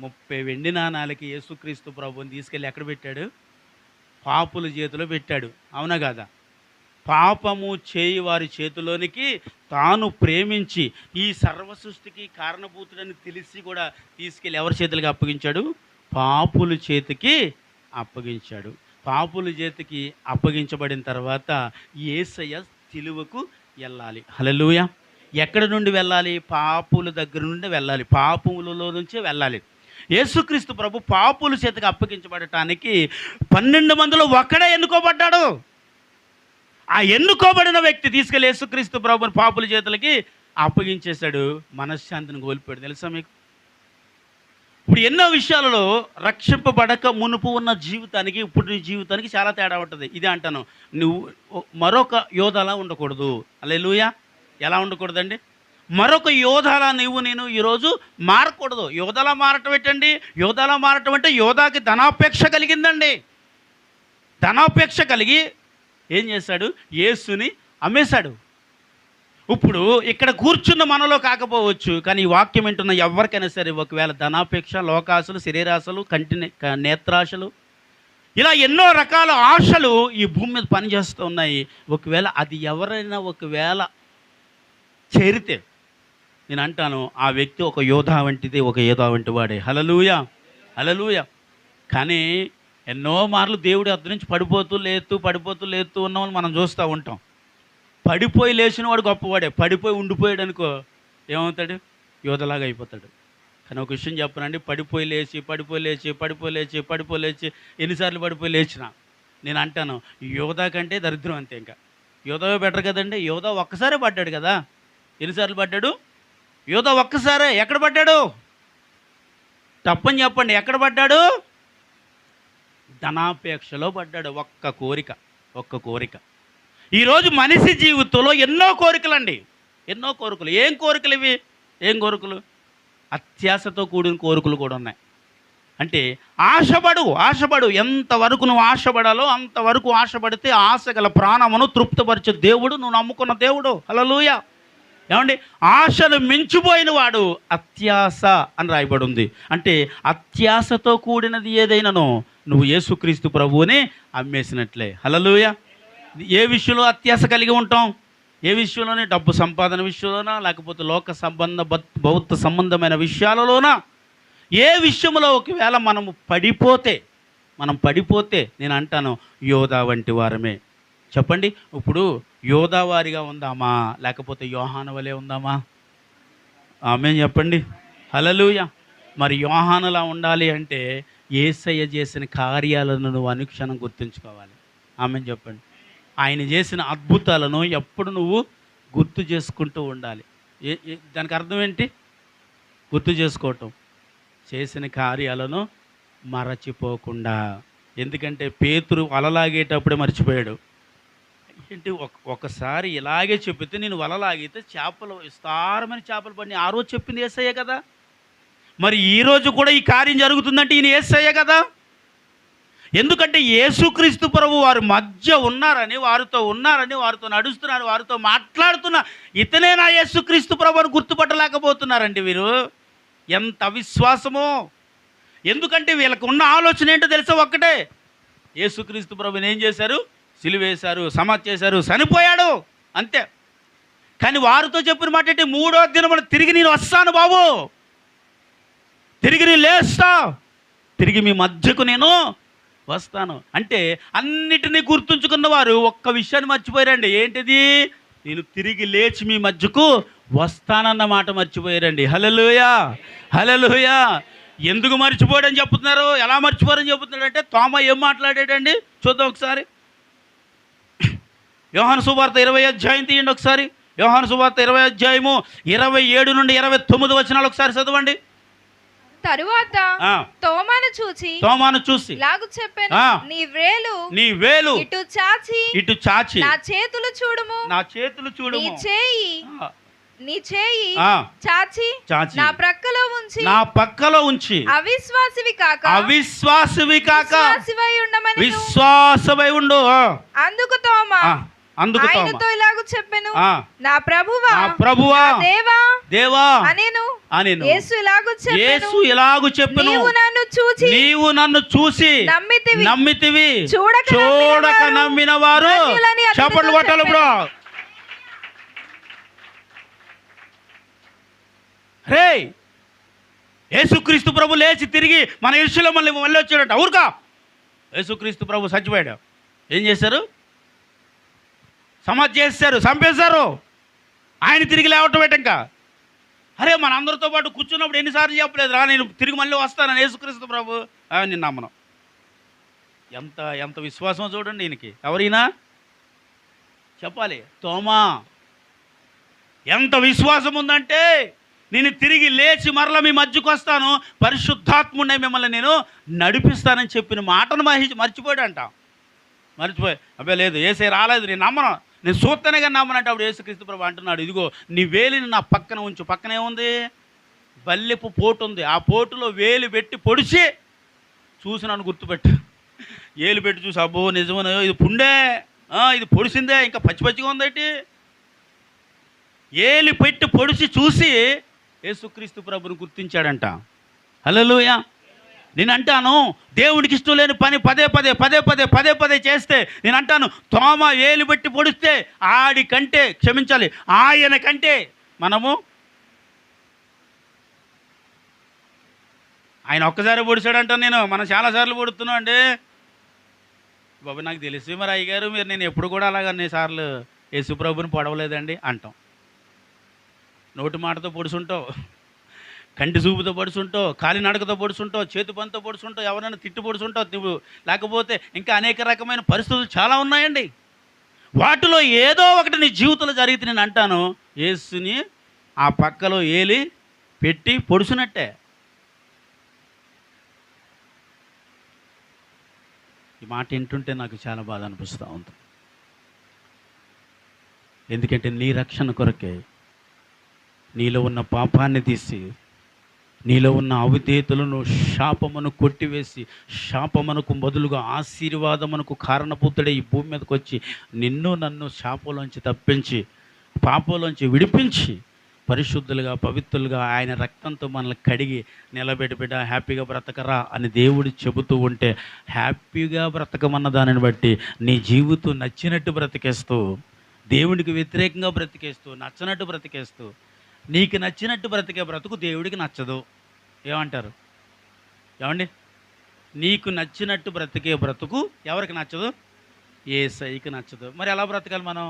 Speaker 2: 30 వెండి నాణాలకి యేసుక్రీస్తు ప్రభుని తీసుకెళ్ళి ఎక్కడ పెట్టాడు? పాపుల చేతిలో పెట్టాడు. అవునా కాదా? పాపము చేయి వారి చేతిలోనికి తాను ప్రేమించి ఈ సర్వ సృష్టికి కారణభూతుడని తెలిసి కూడా తీసుకెళ్ళి ఎవరి చేతులకి అప్పగించాడు? పాపుల చేతికి అప్పగించాడు. పాపుల చేతికి అప్పగించబడిన తర్వాత యేసయ్య సిలువకు వెళ్ళాలి. హల్లెలూయా. ఎక్కడి నుండి వెళ్ళాలి? పాపుల దగ్గర నుండి వెళ్ళాలి, పాపులలో నుంచే వెళ్ళాలి. యేసుక్రీస్తు ప్రభు పాపుల చేతికి అప్పగించబడటానికి 12 మందిలో ఒక్కడే ఎన్నుకోబడ్డాడు. ఆ ఎన్నుకోబడిన వ్యక్తి తీసుకెళ్ళి యేసుక్రీస్తు ప్రభుని పాపుల చేతులకి అప్పగించేశాడు. మనశ్శాంతిని కోల్పోయాడు. తెలుసా మీకు? ఇప్పుడు ఎన్నో విషయాలలో రక్షింపబడక మునుపు ఉన్న జీవితానికి ఇప్పుడు నీ జీవితానికి చాలా తేడా ఉంటుంది. ఇదే అంటాను, నువ్వు మరొక యోధాలా ఉండకూడదు. హల్లెలూయా. ఎలా ఉండకూడదండి? మరొక యోధాలా నేను ఈరోజు మారకూడదు. యోధాలా మారటం ఏంటండి? యోధాలా మారటం అంటే యోధాకి ధనాపేక్ష కలిగిందండి. ధనాపేక్ష కలిగి ఏం చేశాడు? యేసుని అమ్మేశాడు. ఇప్పుడు ఇక్కడ కూర్చున్న మనలో కాకపోవచ్చు, కానీ ఈ వాక్యం వింటున్న ఎవరికైనా సరే ఒకవేళ ధనాపేక్ష, లోకాశలు, శరీరాశలు, నేత్రాశలు, ఇలా ఎన్నో రకాల ఆశలు ఈ భూమి మీద పనిచేస్తూ ఉన్నాయి. ఒకవేళ అది ఎవరైనా ఒకవేళ చేరితే నేను అంటాను, ఆ వ్యక్తి ఒక యోధా వంటిది, ఒక యోధా వంటి వాడే. హల్లెలూయా, హల్లెలూయా. కానీ ఎన్నో మార్లు దేవుడి అద్దె నుంచి పడిపోతూ లేస్తూ ఉన్న వాళ్ళు మనం చూస్తూ ఉంటాం. పడిపోయి లేచిన వాడు గొప్పవాడే, పడిపోయి ఉండిపోయాడు అనుకో ఏమవుతాడు? యోధలాగా అయిపోతాడు. కానీ ఒక విషయం చెప్పనండి, పడిపోయి లేచి ఎన్నిసార్లు పడిపోయి లేచినా నేను అంటాను, యోధా కంటే దరిద్రం అంతే. ఇంకా యోధా బెటర్ కదండి. యోధా ఒక్కసారే పడ్డాడు కదా. ఎన్నిసార్లు పడ్డాడు? యోధా ఒక్కసారే. ఎక్కడ పడ్డాడు? తప్పని చెప్పండి, ఎక్కడ పడ్డాడు? ధనాపేక్షలో పడ్డాడు. ఒక్క కోరిక. ఈరోజు మనిషి జీవితంలో ఎన్నో కోరికలండి, ఎన్నో కోరికలు. ఏం కోరికలు ఇవి? ఏం కోరికలు? అత్యాశతో కూడిన కోరికలు కూడా ఉన్నాయి. అంటే ఆశపడు. ఎంతవరకు నువ్వు ఆశపడాలో అంతవరకు ఆశపడితే ఆశ గల ప్రాణమును తృప్తిపరిచే దేవుడు నువ్వు నమ్ముకున్న దేవుడు. హల్లెలూయా. ఏమండి? ఆశను మించిపోయిన వాడు అత్యాశ అని రాయబడి ఉంది. అంటే అత్యాశతో కూడినది ఏదైనానో నువ్వు యేసుక్రీస్తు ప్రభువుని అమ్మేసినట్లే. హల్లెలూయా. ఏ విషయంలో అత్యాశ కలిగి ఉంటాం? ఏ విషయంలోనే? డబ్బు సంపాదన విషయంలోనా, లేకపోతే లోక సంబంధ భౌత సంబంధమైన విషయాలలోనా? ఏ విషయంలో ఒకవేళ మనం పడిపోతే నేను అంటాను, యోధా వంటి వారమే. చెప్పండి, ఇప్పుడు యోధా వారిగా ఉందామా, లేకపోతే యోహాను వలె ఉందామా? ఆమేన్ చెప్పండి. హల్లెలూయా. మరి యోహానులా ఉండాలి అంటే యేసయ్య చేసిన కార్యాలను నువ్వు అనుక్షణం గుర్తుంచుకోవాలి. ఆమేన్ చెప్పండి. ఆయన చేసిన అద్భుతాలను ఎప్పుడు నువ్వు గుర్తు చేసుకుంటూ ఉండాలి. దానికి అర్థం ఏంటి? గుర్తు చేసుకోవటం. చేసిన కార్యాలను మరచిపోకుండా. ఎందుకంటే పేతురు వలలాగేటప్పుడే మర్చిపోయాడు. ఏంటి? ఒకసారి ఇలాగే చెప్పితే నేను వలలాగితే చేపలు విస్తారమైన చేపలు పడి ఆ రోజు చెప్పింది యేసయ్య కదా. మరి ఈరోజు కూడా ఈ కార్యం జరుగుతుందంటే ఈయన యేసయ్య కదా. ఎందుకంటే యేసుక్రీస్తు ప్రభు వారి మధ్య ఉన్నారని, వారితో నడుస్తున్నారు, వారితో మాట్లాడుతున్న ఇతనే నా యేసుక్రీస్తు ప్రభుని గుర్తుపట్టలేకపోతున్నారండి వీరు. ఎంత అవిశ్వాసమో! ఎందుకంటే వీళ్ళకు ఉన్న ఆలోచన ఏంటో తెలుసా? ఒక్కటే, యేసుక్రీస్తు ప్రభుని ఏం చేశారు? సిలువేశారు, సమాధి చేశారు, చనిపోయాడు, అంతే. కానీ వారితో చెప్పిన మాట ఏంటి? 3వ దినమున తిరిగి నేను వస్తాను బాబు, తిరిగి నేను లేస్తా, తిరిగి మీ మధ్యకు నేను వస్తాను. అంటే అన్నిటినీ గుర్తుంచుకున్న వారు ఒక్క విషయాన్ని మర్చిపోయారండి. ఏంటిది? నేను తిరిగి లేచి మీ మధ్యకు వస్తానన్న మాట మర్చిపోయారండి. హల్లెలూయా, హల్లెలూయా. ఎందుకు మర్చిపోయాడని చెప్తున్నారు? ఎలా మర్చిపోయారని చెప్తున్నాడు అంటే, తోమా ఏం మాట్లాడాడండి చూద్దాం ఒకసారి. యోహాను సువార్త 20వ అధ్యాయం తీయండి ఒకసారి. యోహాను సువార్త 20వ అధ్యాయము 27 నుండి 29 వచనాలు ఒకసారి చదవండి.
Speaker 3: తరువాత తోమాను చూసి ఇలాగు చెప్పాను, నీ వేలు ఇటు చాచి నా చేతులు చూడుము, నీ చేయి చాచి నా ప్రక్కలో ఉంచి అవిశ్వాసివి కాక
Speaker 2: విశ్వాసవై ఉండు.
Speaker 3: అందుకు తోమా ఆయనతో ఇలాగు చెప్పెను, నా ప్రభువా దేవా అనేను. యేసు ఇలాగు చెప్పెను, నీవు నన్ను చూసి నమ్మితివి, చూడక నమ్మిన వారు. చప్పట్లు కొట్టాలి బ్రో. రే, యేసుక్రీస్తు ప్రభు లేచి తిరిగి మన ఇరుషులో మళ్ళీ వచ్చాడట. ఊరుకా, యేసుక్రీస్తు ప్రభు చచ్చిపోయాడు. ఏం చేశారు? సమాధి చేశారు, చంపేశారు.
Speaker 2: ఆయన తిరిగి లేవటం ఇంకా. అరే మన అందరితో పాటు కూర్చున్నప్పుడు ఎన్నిసార్లు చెప్పలేదు రా నేను తిరిగి మళ్ళీ వస్తానని యేసుక్రీస్తు ప్రభు. నేను నమ్మను. ఎంత ఎంత విశ్వాసమో చూడండి ఈయనకి. ఎవరైనా చెప్పాలి, తోమా ఎంత విశ్వాసం ఉందంటే నేను తిరిగి లేచి మరలా మీ మధ్యకు వస్తాను, పరిశుద్ధాత్ముడిని మిమ్మల్ని నేను నడిపిస్తానని చెప్పిన మాటను మర్చిపోయాడంట. మర్చిపోయి అబ్బే లేదు ఏసే రాలేదు నేను నమ్మను, నేను చూస్తేనే కానీ నమ్మనంటే అప్పుడు యేసుక్రీస్తు ప్రభు అంటున్నాడు, ఇదిగో నీ వేలిని నా పక్కన ఉంచు. పక్కనే ఉంది బల్లెపు పోటు ఉంది, ఆ పోటులో వేలు పెట్టి పొడిచి చూసినాను గుర్తుపెట్టు. ఏలు పెట్టి చూసి అబ్బో నిజమనే ఇది పుండే, ఇది పొడిసిందే ఇంకా పచ్చి పచ్చిగా ఉందేంటి. ఏలు పెట్టి పొడిచి చూసి యేసుక్రీస్తు ప్రభుని గుర్తించాడంట. హల్లెలూయా. నేను అంటాను దేవునికి ఇష్టం లేని పని పదే పదే చేస్తే నేను అంటాను తోమ ఏలు పెట్టి పొడిస్తే ఆడి కంటే క్షమించాలి ఆయన కంటే మనము ఆయన ఒక్కసారి పొడిచాడంటాను నేను, మనం చాలాసార్లు పొడుతున్నాం అండి. బాబు నాకు తెలిసి మరి అయ్యగారు మీరు నేను ఎప్పుడు కూడా అలాగ అన్నిసార్లు యేసుప్రభుని పొడవలేదండి అంటాం. నోటి మాటతో పొడుచుంటావు, కంటి చూపుతో పొడుచుంటావు, కాలినడకతో పొడుచుంటావు, చేతి పనితో పొడుచుంటావు, ఎవరైనా తిట్టు పొడుచుంటావు నువ్వు. లేకపోతే ఇంకా అనేక రకమైన పరిస్థితులు చాలా ఉన్నాయండి. వాటిలో ఏదో ఒకటి నీ జీవితంలో జరిగితే నేను అంటాను యేసుని ఆ పక్కలో ఏలి పెట్టి పొడుచునట్టే. ఈ మాట వింటుంటే నాకు చాలా బాధ అనిపిస్తూ ఉంది. ఎందుకంటే నీ రక్షణ కొరకే నీలో ఉన్న పాపాన్ని తీసి నీలో ఉన్న అవిధేయతలను శాపమును కొట్టివేసి శాపమునకు బదులుగా ఆశీర్వాదమునకు కారణభూతుడే ఈ భూమి మీదకి వచ్చి నిన్ను నన్ను శాపంలోంచి తప్పించి పాపంలోంచి విడిపించి పరిశుద్ధులుగా పవిత్రులుగా ఆయన రక్తంతో మనల్ని కడిగి నిలబెట్టి హ్యాపీగా బ్రతకరా అని దేవుడు చెబుతూ ఉంటే హ్యాపీగా బ్రతకమన్న దానిని బట్టి నీ జీవితం నచ్చినట్టు బ్రతికేస్తూ దేవుడికి వ్యతిరేకంగా బ్రతికేస్తూ నచ్చనట్టు బ్రతికేస్తూ నీకు నచ్చినట్టు బ్రతికే బ్రతుకు దేవుడికి నచ్చదు. ఏమంటారు ఏమండి? నీకు నచ్చినట్టు బ్రతికే బ్రతుకు ఎవరికి నచ్చదు? యేసయ్యకి నచ్చదు. మరి ఎలా బ్రతకాలి మనం?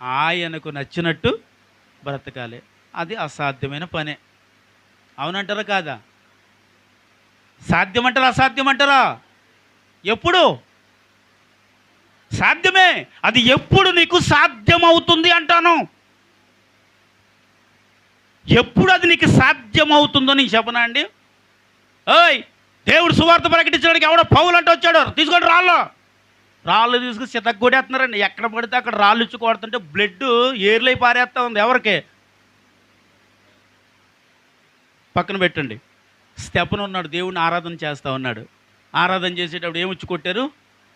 Speaker 2: ఆయనకు నచ్చినట్టు బ్రతకాలి. అది అసాధ్యమైన పనే. అవునంటారా కాదా? సాధ్యమంటారా అసాధ్యమంటారా? ఎప్పుడు సాధ్యమే. అది ఎప్పుడు నీకు సాధ్యమవుతుంది అంటాను. ఎప్పుడు అది నీకు సాధ్యమవుతుందో నీకు చెప్పనా అండి? ఓయ్ దేవుడు సువార్త ప్రకటించడానికి ఎవడో పౌలు అంటే వచ్చాడు, తీసుకొని రాళ్ళు తీసుకుని సితక్ కొట్టేస్తున్నారండి. ఎక్కడ పడితే అక్కడ రాళ్ళు ఇచ్చి కొడుతుంటే బ్లడ్ ఏర్లై పారేస్తూ ఉంది. ఎవరికి? పక్కన పెట్టండి. స్టెఫెను ఉన్నాడు, దేవుడిని ఆరాధన చేస్తూ ఉన్నాడు. ఆరాధన చేసేటప్పుడు ఏమిచ్చి కొట్టారు?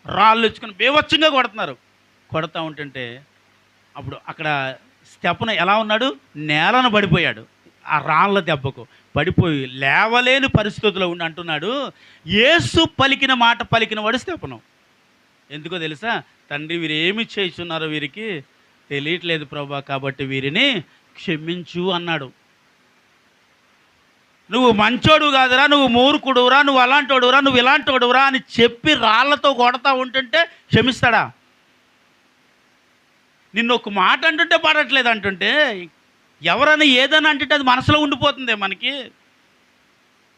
Speaker 2: రాళ్ళు ఇచ్చుకొని బేవచ్చంగా కొడుతున్నారు. కొడతా ఉంటుంటే అప్పుడు అక్కడ స్టెఫెను ఎలా ఉన్నాడు? నేలను పడిపోయాడు. ఆ రాళ్ళ దెబ్బకు పడిపోయి లేవలేని పరిస్థితుల్లో ఉండి అంటున్నాడు, యేసు పలికిన మాట పలికిన వాడు స్టెఫెను. ఎందుకో తెలుసా? తండ్రి వీరు ఏమి చేస్తున్నారో వీరికి తెలియట్లేదు ప్రభా, కాబట్టి వీరిని క్షమించు అన్నాడు. నువ్వు మంచోడు కాదురా, నువ్వు మూర్ఖుడురా, నువ్వు అలాంటోడురా, నువ్వు ఇలాంటోడురా అని చెప్పి రాళ్లతో కొడతా ఉంటుంటే క్షమిస్తాడా? నిన్ను ఒక మాట అంటుంటే పడట్లేదు అంటుంటే ఎవరైనా ఏదైనా అంటుంటే అది మనసులో ఉండిపోతుంది మనకి.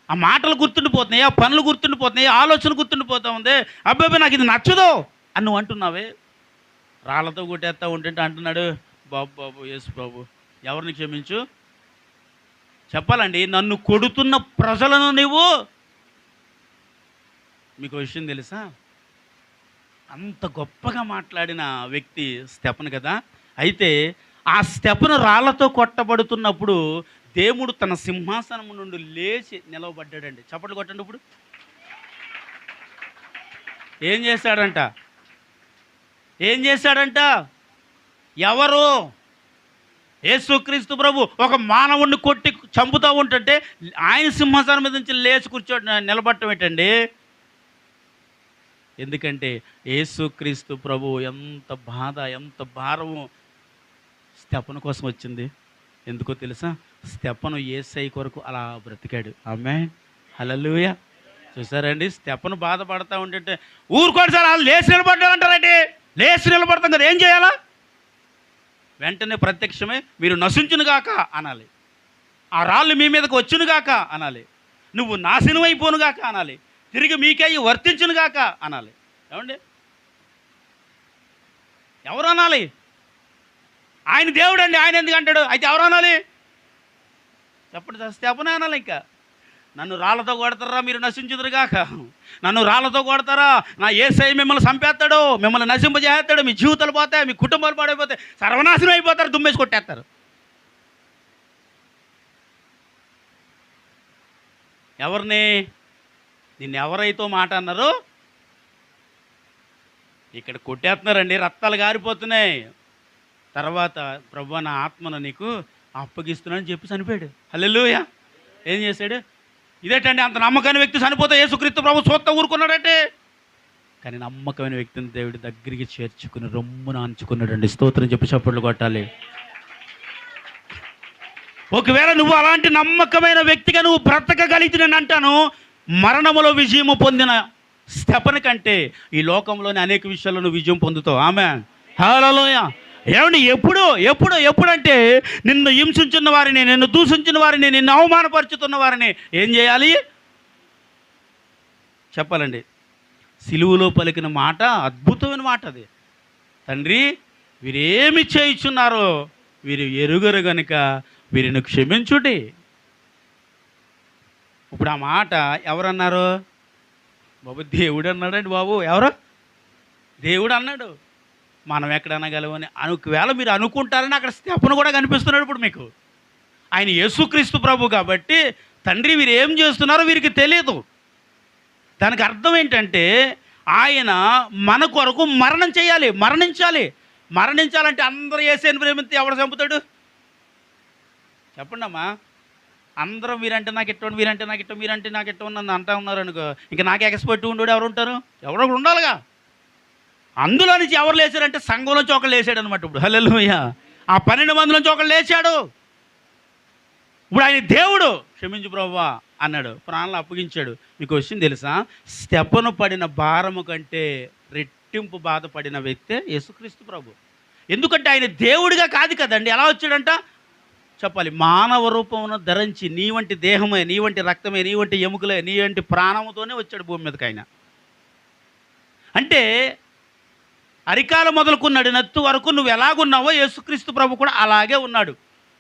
Speaker 2: ఆ మాటలు గుర్తుండిపోతున్నాయి, ఆ పనులు గుర్తుండిపోతున్నాయి, ఆలోచన గుర్తుండిపోతా ఉంది. అబ్బాయి నాకు ఇది నచ్చదు అని నువ్వు అంటున్నావే. రాళ్లతో కొట్టేస్తా ఉంటుంటే అంటున్నాడు, బాబు యేసు బాబు ఎవరిని క్షమించు? చెప్పాలండి, నన్ను కొడుతున్న ప్రజలను నీవు. మీకు విషయం తెలుసా? అంత గొప్పగా మాట్లాడిన వ్యక్తి స్టెఫెను కదా. అయితే ఆ స్టెఫెను రాళ్లతో కొట్టబడుతున్నప్పుడు దేవుడు తన సింహాసనం నుండి లేచి నిలవబడ్డాడండి. చప్పట్లు కొట్టండి. ఇప్పుడు ఏం చేశాడంట? ఎవరు? యేసుక్రీస్తు ప్రభు ఒక మానవుడిని కొట్టి చంపుతూ ఉంటుంటే ఆయన సింహాసనం మీద నుంచి లేచి నిలబడటం ఏంటండి? ఎందుకంటే యేసుక్రీస్తు ప్రభు ఎంత బాధ, ఎంత భారము స్టెఫెను కోసం వచ్చింది. ఎందుకో తెలుసా? స్టెఫెను యేసయ్య కొరకు అలా బ్రతికాడు. ఆమేన్, హల్లెలూయా. చూసారండి, స్టెఫెను బాధపడతా ఉంటుంటే ఊరుకోండి సార్, వాళ్ళు లేచి నిలబడ్డామంటారండి. లేచి నిలబడతాం కదా, ఏం చేయాలా? వెంటనే ప్రత్యక్షమే మీరు నశించునుగాక అనాలి. ఆ రాళ్ళు మీ మీదకి వచ్చునుగాక అనాలి. నువ్వు నాశనం అయిపోనుగాక అనాలి. తిరిగి మీకై వర్తించునుగాక అనాలి. ఏమండి, ఎవరు అనాలి? ఆయన దేవుడు అండి, ఆయన ఎందుకు అంటాడు? అయితే ఎవరు అనాలి చెప్పండి? స్తెఫనే అనాలి. ఇంకా నన్ను రాళ్ళతో కొడతారా మీరు నశించుదురుగాక, నన్ను రాళ్ళతో కొడతారా, నా యేసయ్య మిమ్మల్ని చంపేస్తాడు, మిమ్మల్ని నశింపజేస్తాడు, మీ జీవితాలు పోతాయి, మీ కుటుంబాలు పాడైపోతాయి, సర్వనాశనం అయిపోతారు, దుమ్మేసి కొట్టేస్తారు. ఎవరిని? నిన్ను ఎవరైతే మాట అన్నారో ఇక్కడ కొట్టేస్తున్నారండి, రక్తాలు గారిపోతున్నాయి. తర్వాత ప్రభువా నా ఆత్మను నీకు అప్పగిస్తున్నానని చెప్పి చనిపోయాడు. హల్లెలూయా. ఏం చేశాడు? ఇదేటండి అంత నమ్మకమైన వ్యక్తి చనిపోతే యేసుక్రీస్తు ప్రభు చూస్తా ఊరుకున్నాడంటే, కానీ నమ్మకమైన వ్యక్తిని దేవుడి దగ్గరికి చేర్చుకుని రొమ్మున అంచుకున్నాడండి. స్తోత్రం చెప్పి చప్పట్లు కొట్టాలి. ఒకవేళ నువ్వు అలాంటి నమ్మకమైన వ్యక్తిగా నువ్వు బ్రతకగలిగితే నేను అంటాను, మరణములో విజయము పొందిన స్తెఫను కంటే ఈ లోకంలోని అనేక విషయాల్లో నువ్వు విజయం పొందుతావు. ఆమేన్. హల్లెలూయా. ఏమండి, ఎప్పుడంటే నిన్ను హింసించిన వారిని, నిన్ను దూషించిన వారిని, నిన్ను అవమానపరుచుతున్న వారిని ఏం చేయాలి చెప్పాలండి? సిలువలో పలికిన మాట అద్భుతమైన మాట అది. తండ్రి వీరేమి చేయుచున్నారో వీరు ఎరుగరు గనుక వీరిని క్షమించుడి. ఇప్పుడు ఆ మాట ఎవరన్నారు? బాబు దేవుడు అన్నాడండి. బాబు ఎవరు? దేవుడు అన్నాడు. మనం ఎక్కడ అనగలమని ఒకవేళ మీరు అనుకుంటారని అక్కడ స్తెఫను కూడా కనిపిస్తున్నాడు. ఇప్పుడు మీకు ఆయన యేసుక్రీస్తు ప్రభు కాబట్టి తండ్రి వీరు ఏం చేస్తున్నారో వీరికి తెలియదు. దానికి అర్థం ఏంటంటే ఆయన మన కొరకు మరణం చేయాలి, మరణించాలంటే అందరూ యేసుని ప్రేమిస్తే ఎవడు చంపుతాడు చెప్పండి అమ్మా? అందరం వీరంటే నాకు ఇష్టం, వీరంటే నాకు ఇష్టం, వీరంటే నాకు ఇష్టం నన్ను అంటా ఉన్నారు అనుకో, ఇంకా నాకు ఎక్స్పర్ట్ ఉండడు ఎవరు ఉంటారు? ఎవరో ఒకరు ఉండాలిగా. అందులో నుంచి ఎవరు లేచారంటే సంఘంలోంచి ఒకళ్ళు లేచాడు అనమాట. ఇప్పుడు హల్లెలూయా. ఆ 12 మందిలోంచి ఒకళ్ళు లేచాడు. ఇప్పుడు ఆయన దేవుడు. క్షమించు ప్రభువా అన్నాడు, ప్రాణాలు అప్పగించాడు. మీకు వచ్చింది తెలుసా? స్తెఫను పడిన భారము కంటే రెట్టింపు బాధపడిన వ్యక్తే యేసుక్రీస్తు ప్రభు. ఎందుకంటే ఆయన దేవుడిగా కాదు కదండి. ఎలా వచ్చాడంట చెప్పాలి? మానవ రూపమును ధరించి నీ వంటి దేహమే, నీ వంటి రక్తమే, నీ వంటి ఎముకలే, నీ వంటి ప్రాణముతోనే వచ్చాడు భూమి మీదకి ఆయన. అంటే అరికాల మొదలుకున్నాడు నత్తు వరకు నువ్వు ఎలాగున్నావో యేసుక్రీస్తు ప్రభు కూడా అలాగే ఉన్నాడు.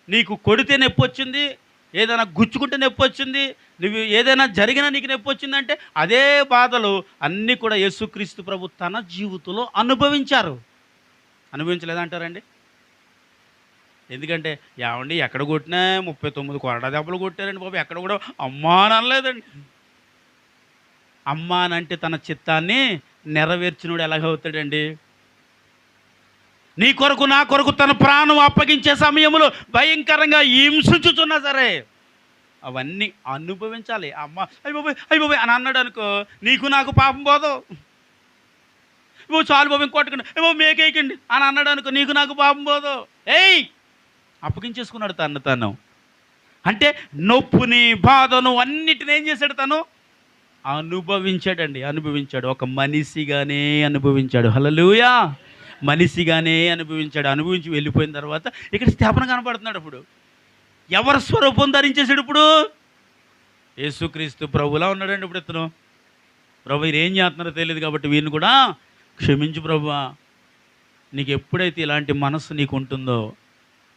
Speaker 2: నీకు కొడితే నొప్పి వచ్చింది, ఏదైనా గుచ్చుకుంటే నొప్పి వచ్చింది, నువ్వు ఏదైనా జరిగినా నీకు నొప్పి వచ్చిందంటే అదే బాధలు అన్నీ కూడా యేసుక్రీస్తు ప్రభు తన జీవితంలో అనుభవించారు. అనుభవించలేదంటారండి? ఎందుకంటే ఏమండి ఎక్కడ కొట్టినా 39 కొరడా దెబ్బలు కొట్టారండి బాబు, ఎక్కడ కూడా అమ్మా అని అనలేదండి. అమ్మా అంటే తన చిత్తాన్ని నెరవేర్చినోడు ఎలాగవుతాడండి? నీ కొరకు నా కొరకు తన ప్రాణం అప్పగించే సమయంలో భయంకరంగా హింసించుతున్నా సరే అవన్నీ అనుభవించాలి. అమ్మ అయ్యబాబోయ్ అని అన్నాడు అనుకో, నీకు నాకు పాపం పోదు. ఇవ్వ చాలు బాబు ఇంకొట్టకండి, ఇవ్వ మేకేయకండి అని అన్నాడు అనుకో, నీకు నాకు పాపం పోదు. ఏయ్ అప్పగించేసుకున్నాడు తను. అంటే నొప్పుని, బాధను అన్నిటిని ఏం చేశాడు? తను అనుభవించాడు. ఒక మనిషిగానే అనుభవించాడు. హల్లెలూయా. మనిషిగానే అనుభవించి వెళ్ళిపోయిన తర్వాత ఇక్కడ స్తెఫను కనపడుతున్నాడు. ఇప్పుడు ఎవరి స్వరూపం ధరించేసాడు? ఇప్పుడు యేసుక్రీస్తు ప్రభులా ఉన్నాడండి. ఇప్పుడు ఇతను ప్రభు వీరు ఏం చేస్తున్నారో తెలియదు కాబట్టి వీరిని కూడా క్షమించు ప్రభువా. నీకు ఎప్పుడైతే ఇలాంటి మనస్సు నీకు ఉంటుందో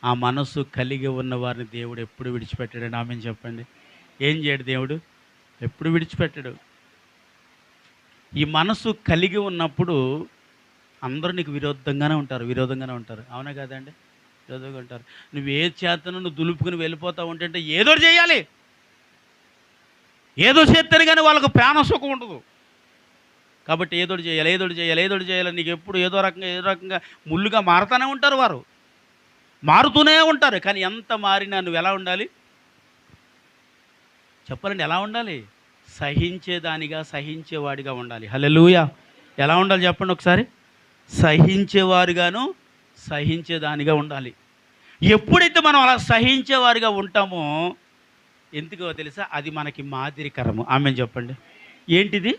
Speaker 2: ఆ మనస్సు కలిగి ఉన్న వారిని దేవుడు ఎప్పుడు విడిచిపెట్టాడండి? ఆమె చెప్పండి. ఏం చేయడు దేవుడు? ఎప్పుడు విడిచిపెట్టాడు. ఈ మనస్సు కలిగి ఉన్నప్పుడు అందరూ నీకు విరోధంగానే ఉంటారు. అవునా కదండి? విరోధంగా ఉంటారు. నువ్వు ఏ చేతను నువ్వు దులుపుకుని వెళ్ళిపోతావు అంటే ఏదో చేయాలి, ఏదో చేస్తేనే కానీ వాళ్ళకు ప్రాణ సుఖం ఉండదు. కాబట్టి ఏదో చేయాలి. నీకు ఎప్పుడు ఏదో రకంగా ముళ్ళుగా మారుతూనే ఉంటారు. వారు మారుతూనే ఉంటారు. కానీ ఎంత మారినా నువ్వు ఎలా ఉండాలి చెప్పాలండి? ఎలా ఉండాలి? సహించేవాడిగా ఉండాలి. హల్లెలూయా. ఎలా ఉండాలి చెప్పండి ఒకసారి? సహించేవారుగాను సహించేదానిగా ఉండాలి. ఎప్పుడైతే మనం అలా సహించేవారిగా ఉంటామో ఎందుకో తెలుసా? అది మనకి మాదిరికరము. ఆమె చెప్పండి. ఏంటిది?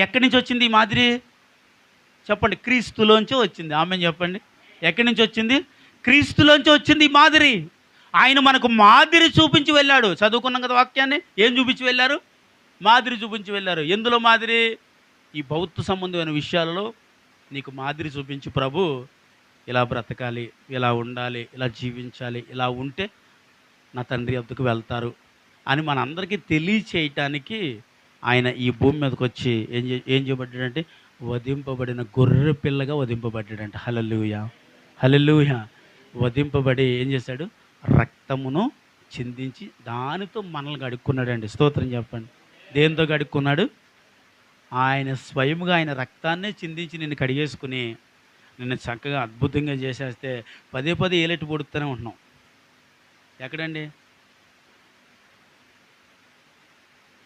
Speaker 2: ఎక్కడి నుంచి వచ్చింది ఈ మాదిరి చెప్పండి? క్రీస్తులోంచి వచ్చింది. ఆమె చెప్పండి. ఎక్కడి నుంచి వచ్చింది? క్రీస్తులోంచి వచ్చింది ఈ మాదిరి. ఆయన మనకు మాదిరి చూపించి వెళ్ళాడు. చదువుకున్నాం కదా వాక్యాన్ని. ఏం చూపించి వెళ్ళారు? మాదిరి చూపించి వెళ్ళారు. ఎందులో మాదిరి? ఈ భౌతిక సంబంధమైన విషయాలలో నీకు మాదిరి చూపించి, ప్రభు ఇలా బ్రతకాలి, ఇలా ఉండాలి, ఇలా జీవించాలి, ఇలా ఉంటే నా తండ్రి వద్దకు వెళ్తారు అని మనందరికీ తెలియచేయటానికి ఆయన ఈ భూమి మీదకి వచ్చి ఏం చేయబడ్డాడంటే వధింపబడిన గొర్రె పిల్లగా వధింపబడ్డాడంట. హల్లెలూయా, హల్లెలూయా. వధింపబడి ఏం చేశాడు? రక్తమును చిందించి దానితో మనల్ని గడుక్కున్నాడండి. స్తోత్రం చెప్పండి. దేంతో గడుక్కున్నాడు? ఆయన స్వయముగా ఆయన రక్తాన్నే చిందించి నిన్ను కడిగేసుకుని నిన్ను చక్కగా అద్భుతంగా చేసేస్తే పదే పదే ఏలెట్టు పొడుతూనే ఉంటున్నాం. ఎక్కడండి?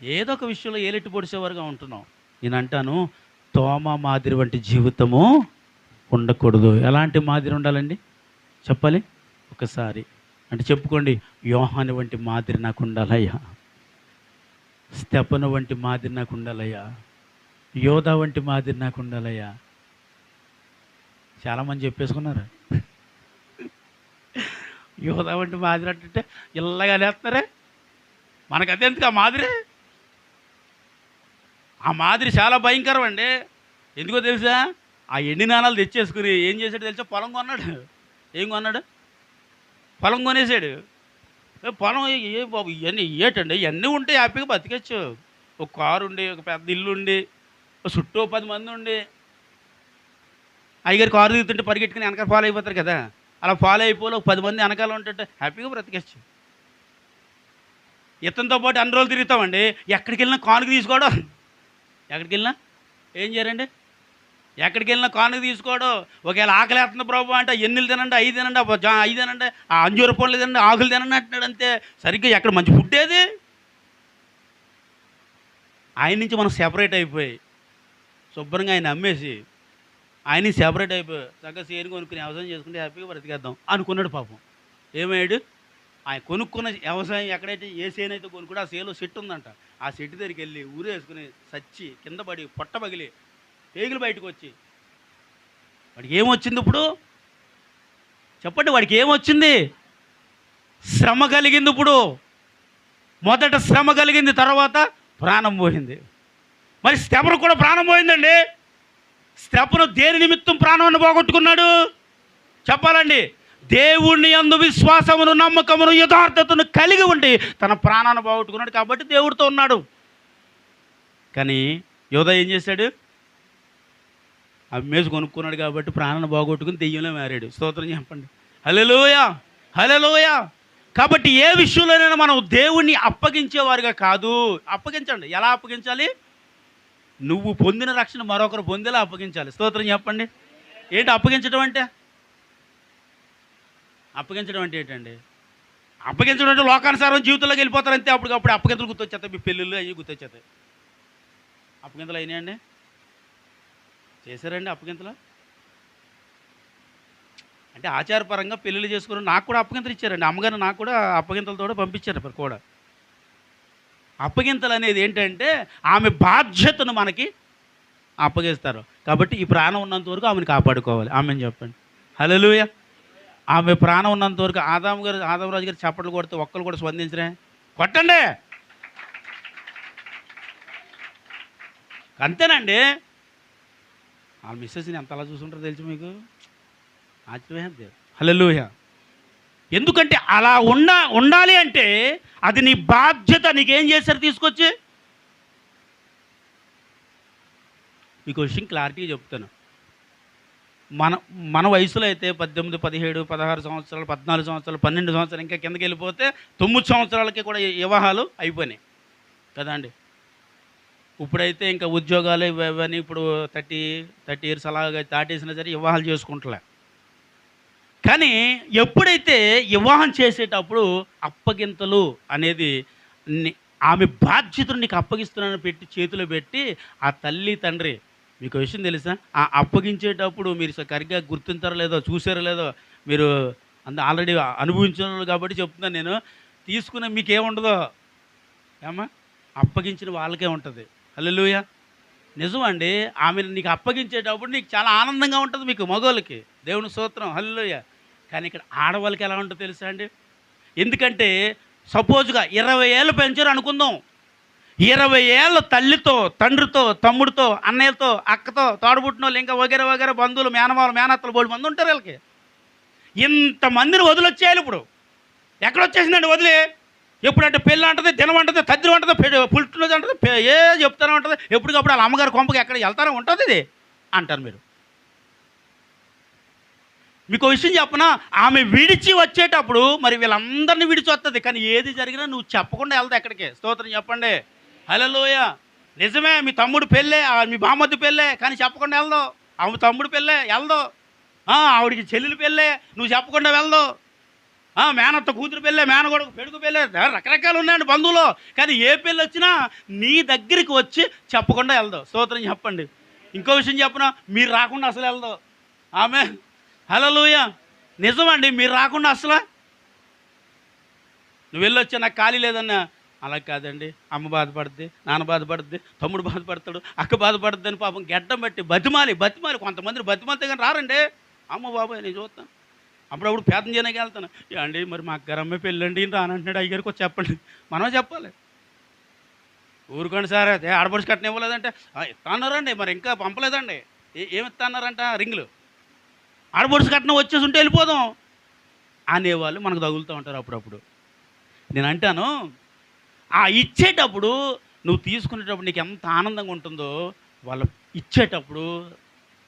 Speaker 2: ఏదో ఒక విషయంలో ఏలెట్టు పొడిచేవారుగా ఉంటున్నాం. నేను అంటాను, తోమ మాదిరి వంటి జీవితము ఉండకూడదు. ఎలాంటి మాదిరి ఉండాలండి చెప్పాలి ఒకసారి అంటే చెప్పుకోండి. యోహాను వంటి మాదిరి నాకు ఉండాలయ్యా, స్తెఫను వంటి మాదిరి నాకు ఉండాలయ్యా, యోధా వంటి మాదిరి నాకు ఉండాలయ్యా. చాలామంది చెప్పేసుకున్నారు. యోధా వంటి మాదిరి అంటే ఇల్లగా లేస్తున్నారే. మనకు అదే ఎందుకు ఆ మాదిరి? ఆ మాదిరి చాలా భయంకరం అండి. ఎందుకో తెలుసా? ఆ ఎండి నాణాలు తెచ్చేసుకుని ఏం చేశాడు తెలుసా? పొలం కొన్నాడు. ఏం కొన్నాడు? పొలం కొనేసాడు. పొలం ఏ బాబు ఇవన్నీ ఏటండి? ఇవన్నీ ఉంటే హ్యాపీగా బతికొచ్చు. ఒక కారు ఉండి, ఒక పెద్ద ఇల్లు ఉండి, ఒక చుట్టూ 10 మంది ఉండి, అయ్యగారు కారు దిగుతుంటే పరిగెట్టుకుని వెనకాల ఫాలో అయిపోతారు కదా. అలా ఫాలో అయిపోయి ఒక 10 మంది వెనకాల ఉంటుంటే హ్యాపీగా బ్రతికొచ్చు. ఇతనితో పాటు అన్ని రోజులు తిరుగుతామండి. ఎక్కడికి వెళ్ళినా కానుక తీసుకోవడం. ఎక్కడికి వెళ్ళినా ఏం చేయరండి? ఎక్కడికి వెళ్ళినా కానుక తీసుకోవడం. ఒకవేళ ఆకలి వేస్తుంది ప్రభు అంటే ఎన్నిలు తినండి, 5 తినండి, 5 తినండి, ఆ అంజూర పండ్లు తినండి, ఆకులు తినండి అంటున్నాడు. అంతే. సరిగ్గా ఎక్కడ మంచి ఫుడ్ ఏది? ఆయన నుంచి మనం సెపరేట్ అయిపోయి శుభ్రంగా ఆయన అమ్మేసి ఆయన సెపరేట్ అయిపోయి చక్కగా సేను కొనుక్కుని వ్యవసాయం చేసుకుంటే హ్యాపీగా బ్రతికేద్దాం అనుకున్నాడు. పాపం ఏమయ్యాడు? ఆయన కొనుక్కున్న వ్యవసాయం ఎక్కడైతే ఏ సేను అయితే కొనుక్కుంటే ఆ సేలో సెట్ ఉందంట. ఆ సెట్ దగ్గరికి వెళ్ళి ఊరేసుకుని చచ్చి కింద పడి పొట్ట పగిలి పేగులు బయటకు వచ్చి వాడికి ఏమొచ్చింది ఇప్పుడు చెప్పండి? వాడికి ఏమొచ్చింది? శ్రమ కలిగింది. ఇప్పుడు మొదట శ్రమ కలిగింది, తర్వాత ప్రాణం పోయింది. మరి స్తెఫను కూడా ప్రాణం పోయిందండి. స్తెఫను దేని నిమిత్తం ప్రాణాన్ని పోగొట్టుకున్నాడు చెప్పాలండి? దేవుణ్ణి యందు విశ్వాసమును, నమ్మకమును, యథార్థతను కలిగి ఉండి తన ప్రాణాన్ని పోగొట్టుకున్నాడు. కాబట్టి దేవుడితో ఉన్నాడు. కానీ యోధా ఏం చేశాడు? అమ్మేసి కొనుక్కున్నాడు కాబట్టి ప్రాణాన్ని బాగొట్టుకుని దెయ్యంలో మారాడు. స్తోత్రం చెప్పండి. హల్లెలూయా, హల్లెలూయా. కాబట్టి ఏ విషయంలోనైనా మనం దేవుణ్ణి అప్పగించేవారుగా కాదు. అప్పగించండి. ఎలా అప్పగించాలి? నువ్వు పొందిన రక్షణ మరొకరు పొందేలా అప్పగించాలి. స్తోత్రం చెప్పండి. ఏంటి అప్పగించడం అంటే? అప్పగించడం అంటే ఏంటండి? అప్పగించడం అంటే లోకానుసారం జీవితంలోకి వెళ్ళిపోతారంతే. అప్పటికప్పుడు అప్పగింతలు గుర్తొచ్చేస్తాయి. మీ పెళ్ళిళ్ళు అవి గుర్తొచ్చేస్తాయి. అప్పగింతలు అయినాయండి? చేశారండి అప్పగింతలు? అంటే ఆచారపరంగా పెళ్ళిళ్ళు చేసుకుని నాకు కూడా అప్పగింతలు ఇచ్చారండి. అమ్మగారు నాకు కూడా అప్పగింతలతో పంపించారు కూడా. అప్పగింతలు అనేది ఏంటంటే ఆమె బాధ్యతను మనకి అప్పగిస్తారు. కాబట్టి ఈ ప్రాణం ఉన్నంత వరకు ఆమెను కాపాడుకోవాలి. ఆమెను చెప్పండి. హల్లెలూయా. ఆమె ప్రాణం ఉన్నంత వరకు ఆదామరాజు గారు చప్పట్లు కొడితే ఒక్కరు కూడా స్పందించరే? కొట్టండి. అంతేనండి. వాళ్ళ మిస్సెస్ని ఎంత అలా చూసుంటారో తెలుసు మీకు? ఆశ్చర్యమే. హల్లెలూయా. ఎందుకంటే అలా ఉండాలి అంటే అది నీ బాధ్యత. నీకేం చేశారు తీసుకొచ్చి? మీకు విషయం క్లారిటీగా చెప్తాను. మన వయసులో అయితే 18, 17, 16 సంవత్సరాలు, 14 సంవత్సరాలు, 12 సంవత్సరాలు, ఇంకా కిందకి వెళ్ళిపోతే 9 సంవత్సరాలకి కూడా వివాహాలు అయిపోయినాయి కదా అండి. ఇప్పుడైతే ఇంకా ఉద్యోగాలు ఇవన్నీ ఇప్పుడు 30 ఇయర్స్ అలాగా దాటేసినా సరే వివాహాలు చేసుకుంటలే. కానీ ఎప్పుడైతే వివాహం చేసేటప్పుడు అప్పగింతలు అనేది ఆమె బాధ్యతను నీకు అప్పగిస్తున్నానని పెట్టి చేతిలో పెట్టి ఆ తల్లి తండ్రి, మీకు విషయం తెలుసా? ఆ అప్పగించేటప్పుడు మీరు సరిగ్గా గుర్తించారో లేదో, చూసారో లేదో, మీరు ఆల్రెడీ అనుభవించారు కాబట్టి చెప్తున్నాను నేను. తీసుకున్న మీకేముండదో ఏమా, అప్పగించిన వాళ్ళకే ఉంటుంది. హల్లెలూయా. నిజమండి. ఆమెను నీకు అప్పగించేటప్పుడు నీకు చాలా ఆనందంగా ఉంటుంది మీకు మగోళ్ళకి. దేవుని స్తోత్రం హల్లెలూయా. కానీ ఇక్కడ ఆడవాళ్ళకి ఎలా ఉంటుందో తెలుసా అండి? ఎందుకంటే సపోజ్‌గా 20 ఏళ్ళు పెంచారు అనుకుందాం. 20 ఏళ్ళ తల్లితో, తండ్రితో, తమ్ముడితో, అన్నయ్యలతో, అక్కతో, తోడబుట్టినోళ్ళు ఇంకా వగేర వగేర బంధువులు, మేనమామలు, మేనత్తలు బోలెడు మంది ఉంటారు వీళ్ళకి. ఇంతమందిని వదిలొచ్చేయాలి ఇప్పుడు. ఎక్కడొచ్చేసిందండి వదిలి? ఎప్పుడంటే పెళ్ళి అంటది, దినం అంటది, తద్దినం అంటది, పుట్టినరోజు అంటది, ఏ చెప్తానే ఉంటుంది. ఎప్పటికప్పుడు వాళ్ళ అమ్మగారి కొంపకి ఎక్కడ వెళ్తానే ఉంటుంది ఇది అంటారు మీరు. మీకు విషయం చెప్పనా? ఆమె విడిచి వచ్చేటప్పుడు మరి వీళ్ళందరినీ విడిచి వస్తుంది. కానీ ఏది జరిగినా నువ్వు చెప్పకుండా వెళ్తా ఎక్కడికి. స్తోత్రం చెప్పండి హల్లెలూయా. నిజమే, మీ తమ్ముడు పెళ్ళే, మీ బామ్మద్దు పెళ్ళే, కానీ చెప్పకుండా వెళ్దావు. ఆమె తమ్ముడు పెళ్ళే వెళ్దావు. ఆవిడికి చెల్లెలు పెళ్ళే, నువ్వు చెప్పకుండా వెళ్దావు. మేనత్త కూతురు పెళ్ళే, మేనగొడుకు పెడుగు పెళ్ళే, రకరకాలు ఉన్నాయండి బంధువులు. కానీ ఏ పెళ్ళి వచ్చినా నీ దగ్గరికి వచ్చి చెప్పకుండా వెళ్దావు. స్తోత్రం చెప్పండి. ఇంకో విషయం చెప్పనా? మీరు రాకుండా అసలు వెళ్దావు. ఆమె హల్లెలూయా. నిజమండి, మీరు రాకుండా అసలు నువ్వు వెళ్ళొచ్చా నాకు ఖాళీ లేదన్నా. అలా కాదండి, అమ్మ బాధపడుద్ది, నాన్న బాధపడుద్ది, తమ్ముడు బాధపడతాడు, అక్క బాధపడుద్ది అని పాపం గడ్డం బట్టి బతిమాలి కొంతమంది బతిమాలితే కానీ రారండి. అమ్మ బాబాయ్ నేను చూస్తాను. అప్పుడప్పుడు పేదం చేయడానికి వెళ్తాను. అండి మరి మా అమ్మాయి పెళ్ళండి రానంటున్నాడు, అయ్యగారికి వచ్చి చెప్పండి. మనమే చెప్పాలి. ఊరుకోండి సార్, అదే ఆడపడుచు కట్నం ఇవ్వలేదంటే ఇస్తాన్నారండి, మరి ఇంకా పంపలేదండి. ఏమి ఇస్తాన్నారంట? రింగులు. ఆడపడుచు కట్నం వచ్చేసి ఉంటే వెళ్ళిపోదాం అనేవాళ్ళు మనకు తగులుతూ ఉంటారు అప్పుడప్పుడు. నేను అంటాను, ఇచ్చేటప్పుడు నువ్వు తీసుకునేటప్పుడు నీకు ఎంత ఆనందంగా ఉంటుందో, వాళ్ళు ఇచ్చేటప్పుడు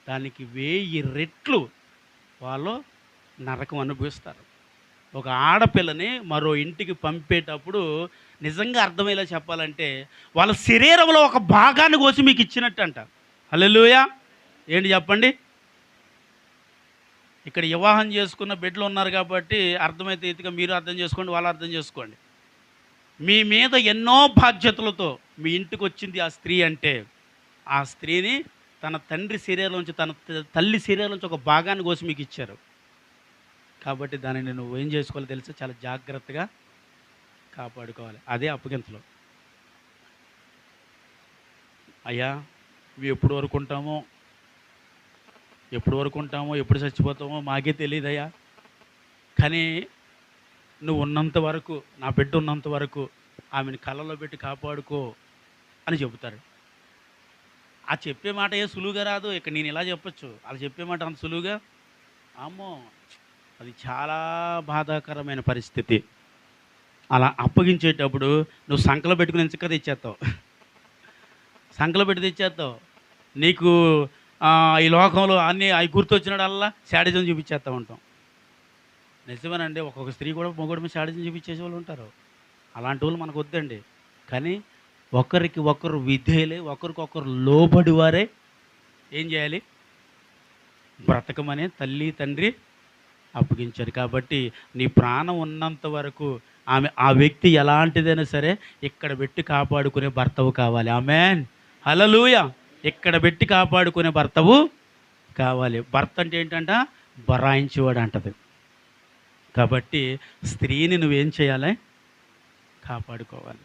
Speaker 2: దానికి 1000 రెట్లు వాళ్ళు నరకం అనుభవిస్తారు. ఒక ఆడపిల్లని మరో ఇంటికి పంపేటప్పుడు నిజంగా అర్థమయ్యేలా చెప్పాలంటే వాళ్ళ శరీరంలో ఒక భాగాన్ని కోసి మీకు ఇచ్చినట్టు అంట. హల్లెలూయా. ఏంటి చెప్పండి? ఇక్కడ వివాహం చేసుకున్న బిడ్డలు ఉన్నారు కాబట్టి అర్థమైతే ఇదిగా మీరు అర్థం చేసుకోండి, వాళ్ళు అర్థం చేసుకోండి. మీ మీద ఎన్నో బాధ్యతలతో మీ ఇంటికి వచ్చింది ఆ స్త్రీ అంటే, ఆ స్త్రీని తన తండ్రి శరీరంలోంచి, తన తల్లి శరీరంలోంచి ఒక భాగాన్ని కోసి మీకు ఇచ్చారు. కాబట్టి దానిని నువ్వు ఏం చేసుకోవాలో తెలుసా? చాలా జాగ్రత్తగా కాపాడుకోవాలి. అదే అప్పగింతలు. అయ్యా మేము ఎప్పుడు వరకు ఉంటామో, ఎప్పుడు చచ్చిపోతామో మాకే తెలియదయ్యా. కానీ నువ్వు ఉన్నంత వరకు, నా బిడ్డ ఉన్నంత వరకు ఆమెను కళ్ళలో పెట్టి కాపాడుకో అని చెబుతారు. ఆ చెప్పే మాట ఏ సులువుగా రాదు. ఇక్కడ నేను ఇలా చెప్పచ్చు, అలా చెప్పే మాట అంత సులువుగా అమ్మో, అది చాలా బాధాకరమైన పరిస్థితి. అలా అప్పగించేటప్పుడు నువ్వు సంకలో పెట్టుకుని ఎంచక్క తెచ్చేస్తావు, సంకలో పెట్టి తెచ్చేస్తావు. నీకు ఈ లోకంలో అన్నీ అవి గుర్తొచ్చినడల్లా శాడిజం చూపించేస్తూ ఉంటాం. నిజమేనండి, ఒక్కొక్క స్త్రీ కూడా మొగుడు మీద శాడిజం చూపించేసే వాళ్ళు ఉంటారు. అలాంటి వాళ్ళు మనకు వద్దండి. కానీ ఒకరికి ఒకరు విధేయులే, ఒకరికొకరు లోబడి వారే ఏం చేయాలి? బ్రతకమని తల్లి తండ్రి అప్పగించారు. కాబట్టి నీ ప్రాణం ఉన్నంత వరకు ఆ వ్యక్తి ఎలాంటిదైనా సరే ఇక్కడ పెట్టి కాపాడుకునే భర్తవు కావాలి. ఆమేన్ హల్లెలూయా. ఇక్కడ పెట్టి కాపాడుకునే భర్తవు కావాలి. భర్త అంటే ఏంటంట? బరాయించేవాడు అంటది. కాబట్టి స్త్రీని నువ్వేం చేయాలి? కాపాడుకోవాలి.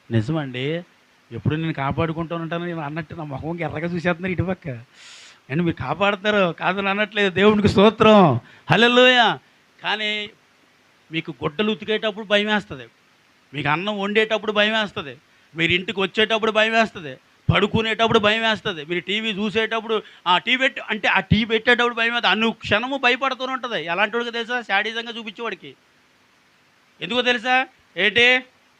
Speaker 2: నిజమండి, ఎప్పుడు నేను కాపాడుకుంటూ ఉంటాను నేను అన్నట్టు నా మొహం ఎర్రగా చూసేస్తున్నారు ఇటుపక్క. అండ్ మీరు కాపాడతారు కాదని అనట్లేదు, దేవునికి స్తోత్రం హల్లెలూయా. కానీ మీకు గుడ్డలు ఉతికేటప్పుడు భయం వేస్తుంది, మీకు అన్నం వండేటప్పుడు భయం వేస్తుంది, మీరు ఇంటికి వచ్చేటప్పుడు భయం వేస్తుంది, పడుకునేటప్పుడు భయం వేస్తుంది, మీరు టీవీ చూసేటప్పుడు ఆ టీ పెట్టేటప్పుడు భయం వేస్తుంది. అన్ని క్షణము భయపడుతూనే ఉంటుంది. ఎలాంటి వాడికి తెలుసా? శాడిజంగా చూపించేవాడికి. ఎందుకో తెలుసా? ఏంటి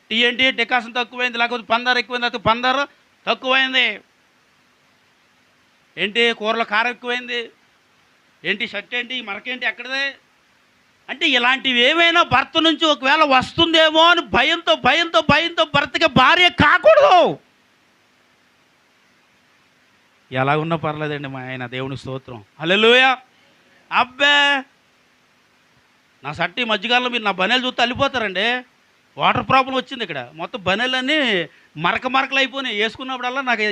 Speaker 2: టీ ఏంటి డెకాసం తక్కువైంది, లేకపోతే పందారు ఎక్కువైంది, లేకపోతే పందారు తక్కువైంది, ఏంటి కూరలో కారం ఎక్కువైంది, ఏంటి షర్ట్ ఏంటి మరకేంటి ఎక్కడదే అంటే ఇలాంటివి ఏమైనా భర్త నుంచి ఒకవేళ వస్తుందేమో అని భయంతో భర్తకి భార్య కాకూడదు. ఎలాగున్నా పర్లేదండి మా ఆయన, దేవుని స్తోత్రం హల్లెలూయా. అబ్బే నా సట్టి మధ్యకాలంలో మీరు నా బనేలు చూస్తే అల్లిపోతారండి. వాటర్ ప్రాబ్లం వచ్చింది ఇక్కడ, మొత్తం బనేలన్నీ మరకలు అయిపోయినాయి. వేసుకున్నప్పుడల్లా నాకు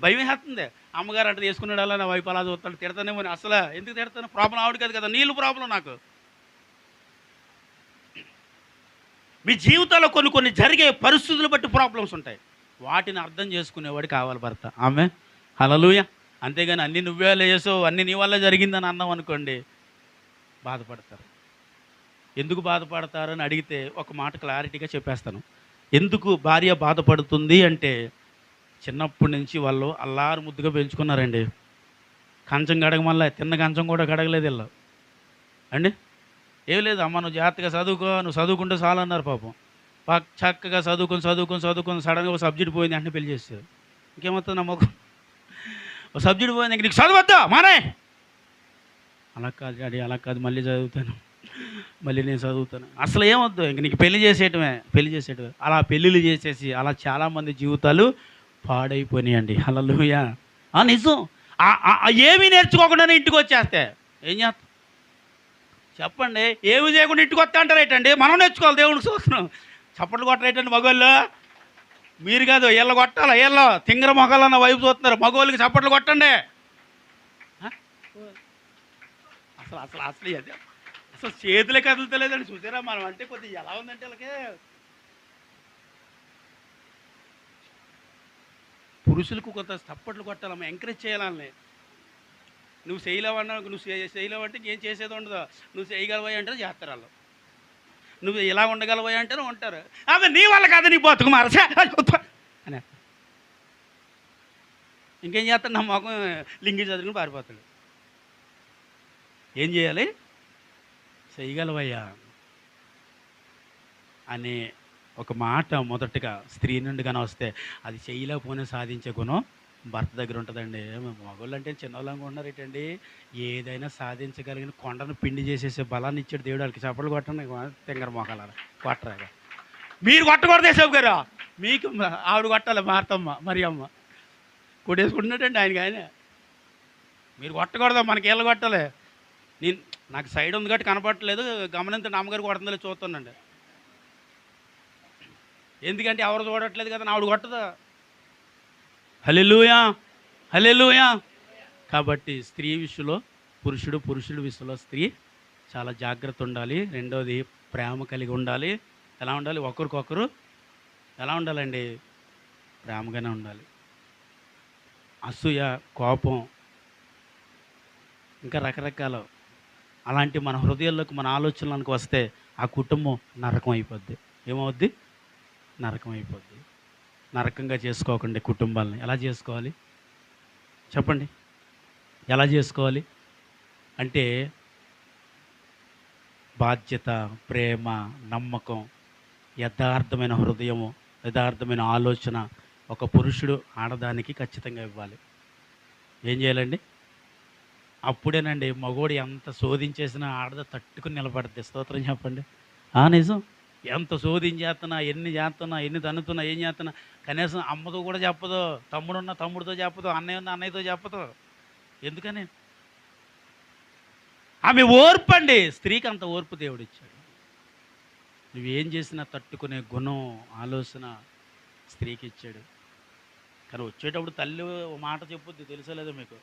Speaker 2: భయం వేస్తుంది. అమ్మగారు అంటే వేసుకున్నాడల్లా నా వైపు అలా చూస్తాడు, తిడతానేమో. అసలు ఎందుకు తిడతాను? ప్రాబ్లం ఆవిడ కాదు కదా, నీళ్ళు ప్రాబ్లం నాకు. మీ జీవితంలో కొన్ని జరిగే పరిస్థితులు బట్టి ప్రాబ్లమ్స్ ఉంటాయి. వాటిని అర్థం చేసుకునేవాడు కావాలి భర్త. ఆమె హల్లెలూయా. అంతేగాని అన్నీ నువ్వే చేసావు, అన్నీ నీ వల్ల జరిగిందని అన్నాం అనుకోండి, బాధపడతారు. ఎందుకు బాధపడతారని అడిగితే ఒక మాట క్లారిటీగా చెప్పేస్తాను. ఎందుకు భార్య బాధపడుతుంది అంటే, చిన్నప్పటి నుంచి వాళ్ళు అల్లారు ముద్దుగా పెంచుకున్నారండి. కంచం గడగమల్లా తిన్న కంచం కూడా గడగలేదు వీళ్ళు అండి. ఏం లేదు, అమ్మ నువ్వు జాగ్రత్తగా చదువుకో, నువ్వు చదువుకుంటే చాలు అన్నారు పాపం. చక్కగా చదువుకొని సడన్గా ఒక సబ్జెక్ట్ పోయింది అంటే పెళ్లి చేస్తారు. ఇంకేమవుతుంది నమ్మకం? ఒక సబ్జెక్ట్ పోయింది, ఇంక నీకు చదవద్దా మానే. అలా కాదు డాడీ, అలా కాదు, మళ్ళీ చదువుతాను, మళ్ళీ నేను చదువుతాను. అసలు ఏమొద్దు, ఇంక నీకు పెళ్లి చేసేయటమే. అలా పెళ్ళిళ్ళు చేసేసి అలా చాలామంది జీవితాలు పాడైపోయినాయండి. హల్లెలూయా. నిజం. ఏమీ నేర్చుకోకుండానే ఇంటికి వచ్చేస్తే ఏం చేస్తాం చెప్పండి? ఏమి చేయకుండా ఇంటికి వస్తా అంటారు ఏంటండి? మనం నేర్చుకోవాలి, దేవుడికి చూస్తున్నాం. చప్పట్లు కొట్టరేటండి మగవాళ్ళు? మీరు కాదు, వీళ్ళు కొట్టాలి. వీళ్ళు తింగర మొగాలన్న వైపు చూస్తున్నారు. మగవాళ్ళకి చప్పట్లు కొట్టండి. అసలు అసలు అసలు అదే అసలు చేతులే కదులుతలేదండి. చూసారా మనం అంటే కొద్దిగా ఎలా ఉందంటే వాళ్ళకి. పురుషులకు కొంత చప్పట్లు కొట్టాలమ్మా, ఎంకరేజ్ చేయాలని. నువ్వు చేయలేవన్నా, నువ్వు చేయలేవంటే ఇంకేం చేసేది ఉండదు. నువ్వు చేయగలవా అంటే చేస్తారు వాళ్ళు. నువ్వు ఇలా ఉండగలవా అంటే ఉంటారు. అదే నీ వల్ల కాదు, నీ బతుకు మారసే అని ఇంకేం చేస్తాడు? నా మొఖం లింగి చదువుకుని పారిపోతాడు. ఏం చేయాలి? చేయగలవయ్యా అనే ఒక మాట మొదటగా స్త్రీ నుండి కానీ వస్తే, అది చేయలేకపోయినా సాధించే గుణం భర్త దగ్గర ఉంటుందండి. మగవాళ్ళు అంటే చిన్నవాళ్ళంగా ఉన్నారు ఏంటండి? ఏదైనా సాధించగలిగిన కొండను పిండి చేసేసే బలాన్ని ఇచ్చాడు దేవుడు. వాళ్ళకి చప్పట్లు కొట్టండి, తింగర మొఖాల కొట్టరాగా. మీరు కొట్టకూడదు యేసయ్య గారు, మీకు ఆవిడ కొట్టాలి. మార్తమ్మ మరి అమ్మ కొట్టేసుకుంటున్నాడండి ఆయన. మీరు కొట్టకూడదు, మనకి ఏళ్ళు కొట్టాలి. నాకు సైడ్ ఉంది కాబట్టి కనపడట్లేదు, గమనించండి. అమ్మగారు కొడుతుందో చూస్తానండి. ఎందుకంటే ఎవరు చూడట్లేదు కదా, ఆవిడ కొట్టదా. హల్లెలూయా, హల్లెలూయా. కాబట్టి స్త్రీ విషయంలో పురుషుడు విషయంలో స్త్రీ చాలా జాగ్రత్త ఉండాలి. రెండోది ప్రేమ కలిగి ఉండాలి. ఎలా ఉండాలి? ఒకరికొకరు ఎలా ఉండాలండి? ప్రేమగానే ఉండాలి. అసూయ, కోపం, ఇంకా రకరకాల అలాంటి మన హృదయాల్లోకి, మన ఆలోచనలకు వస్తే ఆ కుటుంబం నరకం అయిపోద్ది. ఏమవుద్ది? నరకం అయిపోద్ది. నరకంగా చేసుకోకండి కుటుంబాలని. ఎలా చేసుకోవాలి చెప్పండి? ఎలా చేసుకోవాలి అంటే, బాధ్యత, ప్రేమ, నమ్మకం, యథార్థమైన హృదయము, యథార్థమైన ఆలోచన ఒక పురుషుడు ఆడదానికి ఖచ్చితంగా ఇవ్వాలి. ఏం చేయాలండి? అప్పుడేనండి మగోడు ఎంత శోధించేసినా ఆడద తట్టుకుని నిలబడుతుంది. స్తోత్రం చెప్పండి. నిజం. ఎంత శోధించేస్తున్నా, ఎన్ని చేస్తున్నా, ఎన్ని తన్నుతున్నా, ఏం చేస్తున్నా, కనీసం అమ్మతో కూడా చెప్పదు, తమ్ముడున్న తమ్ముడితో చెప్పదు, అన్నయ్య ఉన్న అన్నయ్యతో చెప్పదు. ఎందుకని? ఆమె ఓర్పు అండి. స్త్రీకి అంత ఓర్పు దేవుడు ఇచ్చాడు. నువ్వేం చేసినా తట్టుకునే గుణం, ఆలోచన స్త్రీకి ఇచ్చాడు. కానీ వచ్చేటప్పుడు తల్లి మాట చెప్పుద్ది, తెలుసో లేదో మీకు?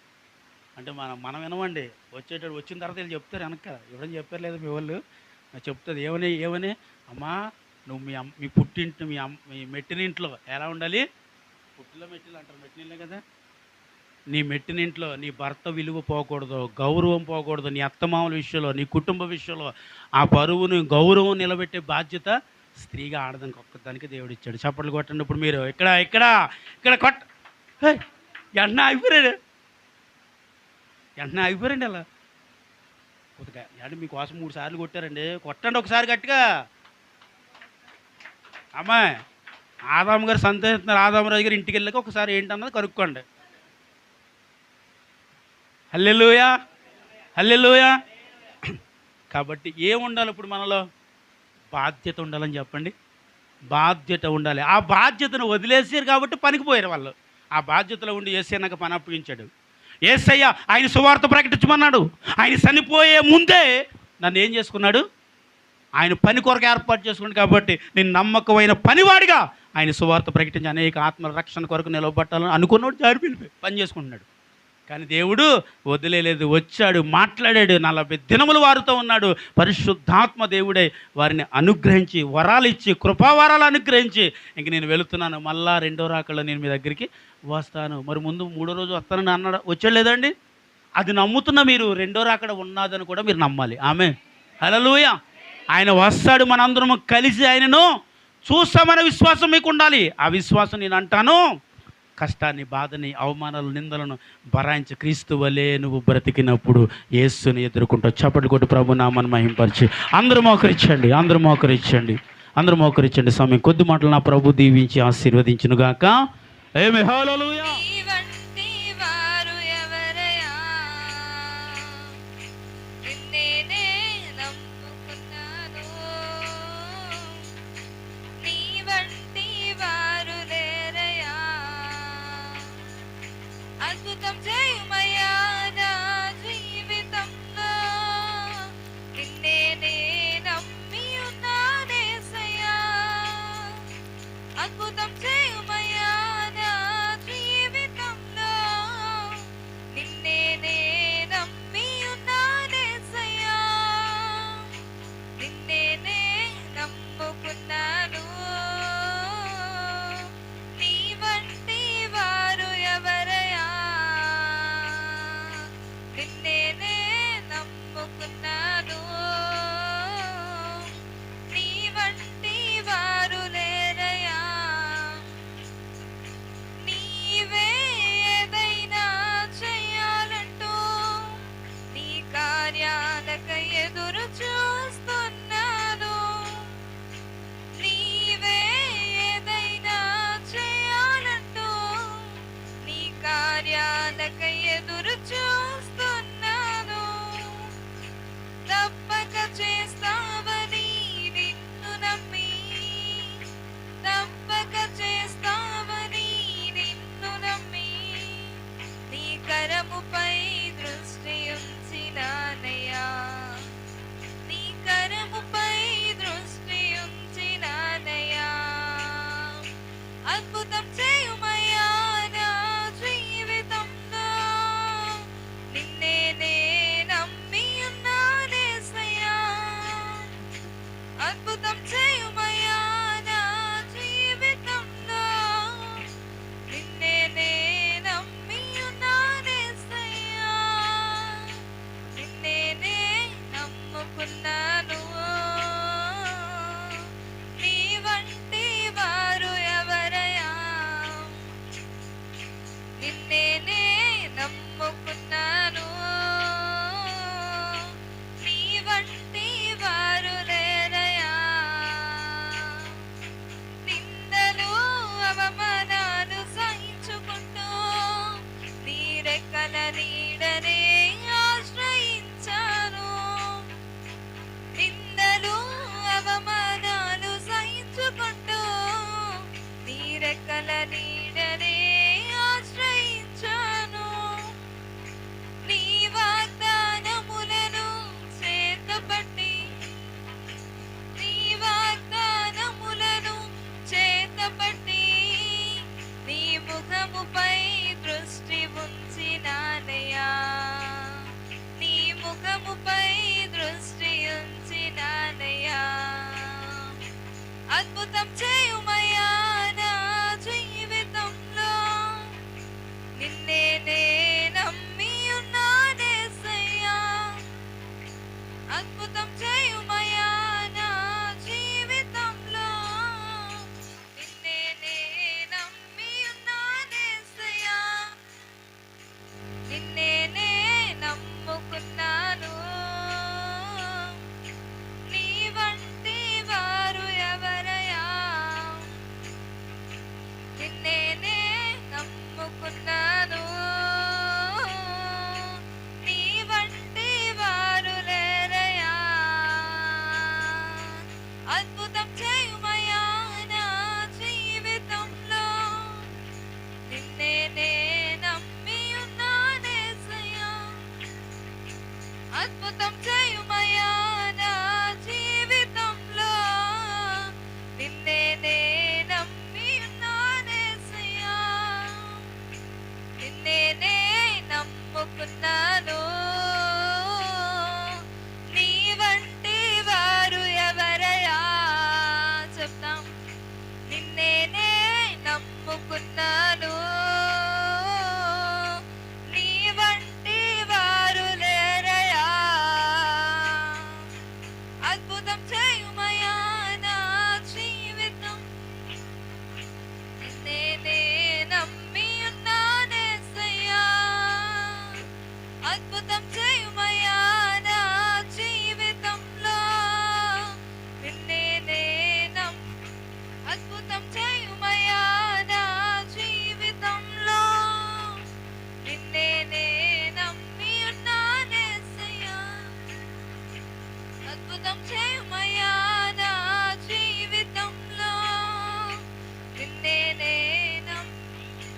Speaker 2: అంటే మనం వినమండి. వచ్చేటప్పుడు వచ్చిన తర్వాత వీళ్ళు చెప్తారు వెనక. ఎవరైనా చెప్పారు లేదా మీ వాళ్ళు? చెప్తుంది ఏమని అమ్మా, నువ్వు మీ పుట్టింటి, మీ మెట్టినింట్లో ఎలా ఉండాలి? పుట్టిలో మెట్టిలు అంటారు, మెట్టినిళ్ళే కదా. నీ మెట్టినింట్లో నీ భర్త విలువ పోకూడదు, గౌరవం పోకూడదు. నీ అత్తమామల విషయంలో, నీ కుటుంబ విషయంలో ఆ పరువును, గౌరవం నిలబెట్టే బాధ్యత స్త్రీగా ఆడదానికి ఒక్కదానికి దేవుడు ఇచ్చాడు. చప్పట్లు కొట్టండి. ఇప్పుడు మీరు ఇక్కడ కొట్ట వెంటనే ఆగిపోయారండి. అలా కొద్దిగా అంటే మీకోసం 3 సార్లు కొట్టారండి. కొట్టండి ఒకసారి గట్టిగా. అమ్మాయి ఆదాము గారు సంతోషిస్తున్నారు. ఆదామరాజు గారు ఇంటికి వెళ్ళాక ఒకసారి ఏంటన్నది కనుక్కోండి. హల్లెలూయా, హల్లెలూయా. కాబట్టి ఏముండాలి ఇప్పుడు మనలో? బాధ్యత ఉండాలని చెప్పండి. బాధ్యత ఉండాలి. ఆ బాధ్యతను వదిలేసారు కాబట్టి పనికిపోయారు వాళ్ళు. ఆ బాధ్యతలో ఉండి యేసయ్య నాకు పని అప్పగించాడు. యేసయ్య ఆయన సువార్త ప్రకటించమన్నాడు. ఆయన చనిపోయే ముందే నన్ను ఏం చేసుకున్నాడు? ఆయన పని కొరకు ఏర్పాటు చేసుకున్నాడు. కాబట్టి నేను నమ్మకమైన పనివాడిగా ఆయన సువార్త ప్రకటించి అనేక ఆత్మల రక్షణ కొరకు నిలబట్టాలని అనుకున్నాడు. జారి వెళ్ళిపోయి పని చేసుకుంటున్నాడు. కానీ దేవుడు వదిలేలేదు, వచ్చాడు, మాట్లాడాడు, 40 దినములు వారితో ఉన్నాడు. పరిశుద్ధాత్మ దేవుడై వారిని అనుగ్రహించి, వరాలు ఇచ్చి, కృపావరాలు అనుగ్రహించి, ఇంక నేను వెళుతున్నాను, మళ్ళా రెండో రాకల్లో నేను మీ దగ్గరికి వస్తాను. మరి ముందు 3వ రోజు వస్తానని అన్నాడు, వచ్చాడు లేదండి? అది నమ్ముతున్న మీరు రెండో రాకడ ఉన్నదని కూడా మీరు నమ్మాలి. ఆమె హల్లెలూయా. ఆయన వస్తాడు, మనందరం కలిసి ఆయనను చూస్తామనే విశ్వాసం మీకు ఉండాలి. ఆ విశ్వాసం నేను అంటాను, కష్టాన్ని, బాధని, అవమానాలు, నిందలను భరాయించి క్రీస్తు వలే నువ్వు బ్రతికినప్పుడు యేసుని ఎదుర్కొంటావు. చప్పట్లు కొట్టి ప్రభు నామని మహింపరిచి అందరూ మోకరించండి, అందరూ మోకరించండి, అందరూ మోకరించండి. సమయం కొద్ది మాటలు నా ప్రభు దీవించి ఆశీర్వదించునుగాక. ఆమేన్. హల్లెలూయా.
Speaker 4: అద్భుతం చేయుమయ్యా నా జీవితంలో, నిన్నే నే నమ్మి ఉన్నానేసయ్యా. అద్భుతం చేయుమయ్యా నా జీవితంలో, నిన్నే నే నమ్మి ఉన్నానేసయ్యా. నిన్నే నే నమ్ముకున్నాను, నీ వంటి వారు ఎవరయ్యా. నిన్నే నే నమ్ముకున్నాను, నీ వంటి వారు లేరయ్యా. నీవే ఏదైనా చెయ్యాలంటూ నీ కార్యాలకై ఎదురు చూస్తున్నాను. నీవే ఏదైనా చెయ్యాలంటూ నీ కార్యాలకై ఎదురు చూస్తున్నాను. తప్పక చేస్తావని నిన్ను నమ్మి, తప్పక చేస్తావని నిన్ను నమ్మి, నీ కరముపై దృష్టి ఉంచినానయ్యా. నీ కరముపై దృష్టి ఉంచినానయ్యా. అద్భుతం చేయుమయ్యా నా జీవితంలో, నిన్నే నే నమ్మి ఉన్నానేసయ్యా. అద్భుతం చేయుమయ్యా నా జీవితంలో, నిన్నే నే నమ్మి ఉన్నానేసయ్యా. నిన్నే నే నమ్ముకున్నాను, నీ వంటి వారు ఎవరయ్యా. నిన్నే నే నమ్ముకున్నాను, నీ వంటి వారు లేరయ్యా. నిందలు అవమానాలు సహించుకుంటూ నీ రెక్కల నీడనే ఆశ్రయించాను. నిందలు అవమానాలు సహించుకుంటూ నీ రెక్కల నీడనే ఆశ్రయించాను. నీ వాగ్దానములను చేతపట్టి, నీ వాగ్దానములను చేతపట్టి, నీ ముఖముపై దృష్టి ఉంచినానయ్యా. నీ ముఖముపై దృష్టి ఉంచినానయ్యా. అద్భుతం చేయుమయ్యా నా జీవితంలో, నిన్నే నే నమ్మి ఉన్నానేసయ్యా. అద్భుతం చేయుమయ్యా నా జీవితంలో, నిన్నే నే నమ్మి ఉన్నానేసయ్యా. నిన్నే నే నమ్ముకున్నాను, నీ వంటి వారు ఎవరయ్యా. చెప్తాం. నిన్నే నమ్ముకున్నాను, నీ వంటి వారు లేరయా. అద్భుతం చేయుమయా నా జీవితం, నిన్నే నమ్మి ఉన్నానేసయ్యా. అద్భుతం చేయుమయా నా జీవితంలో, నిన్నే అద్భుతం చేయుమయా నా జీవితంలో, నిన్నే నమ్మి ఉన్నానేసయ్యా. అద్భుతం చేయుమయా నా జీవితంలో, నిన్నే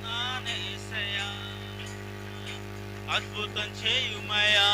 Speaker 1: నానేసయ్యా. అద్భుతం చేయుమయా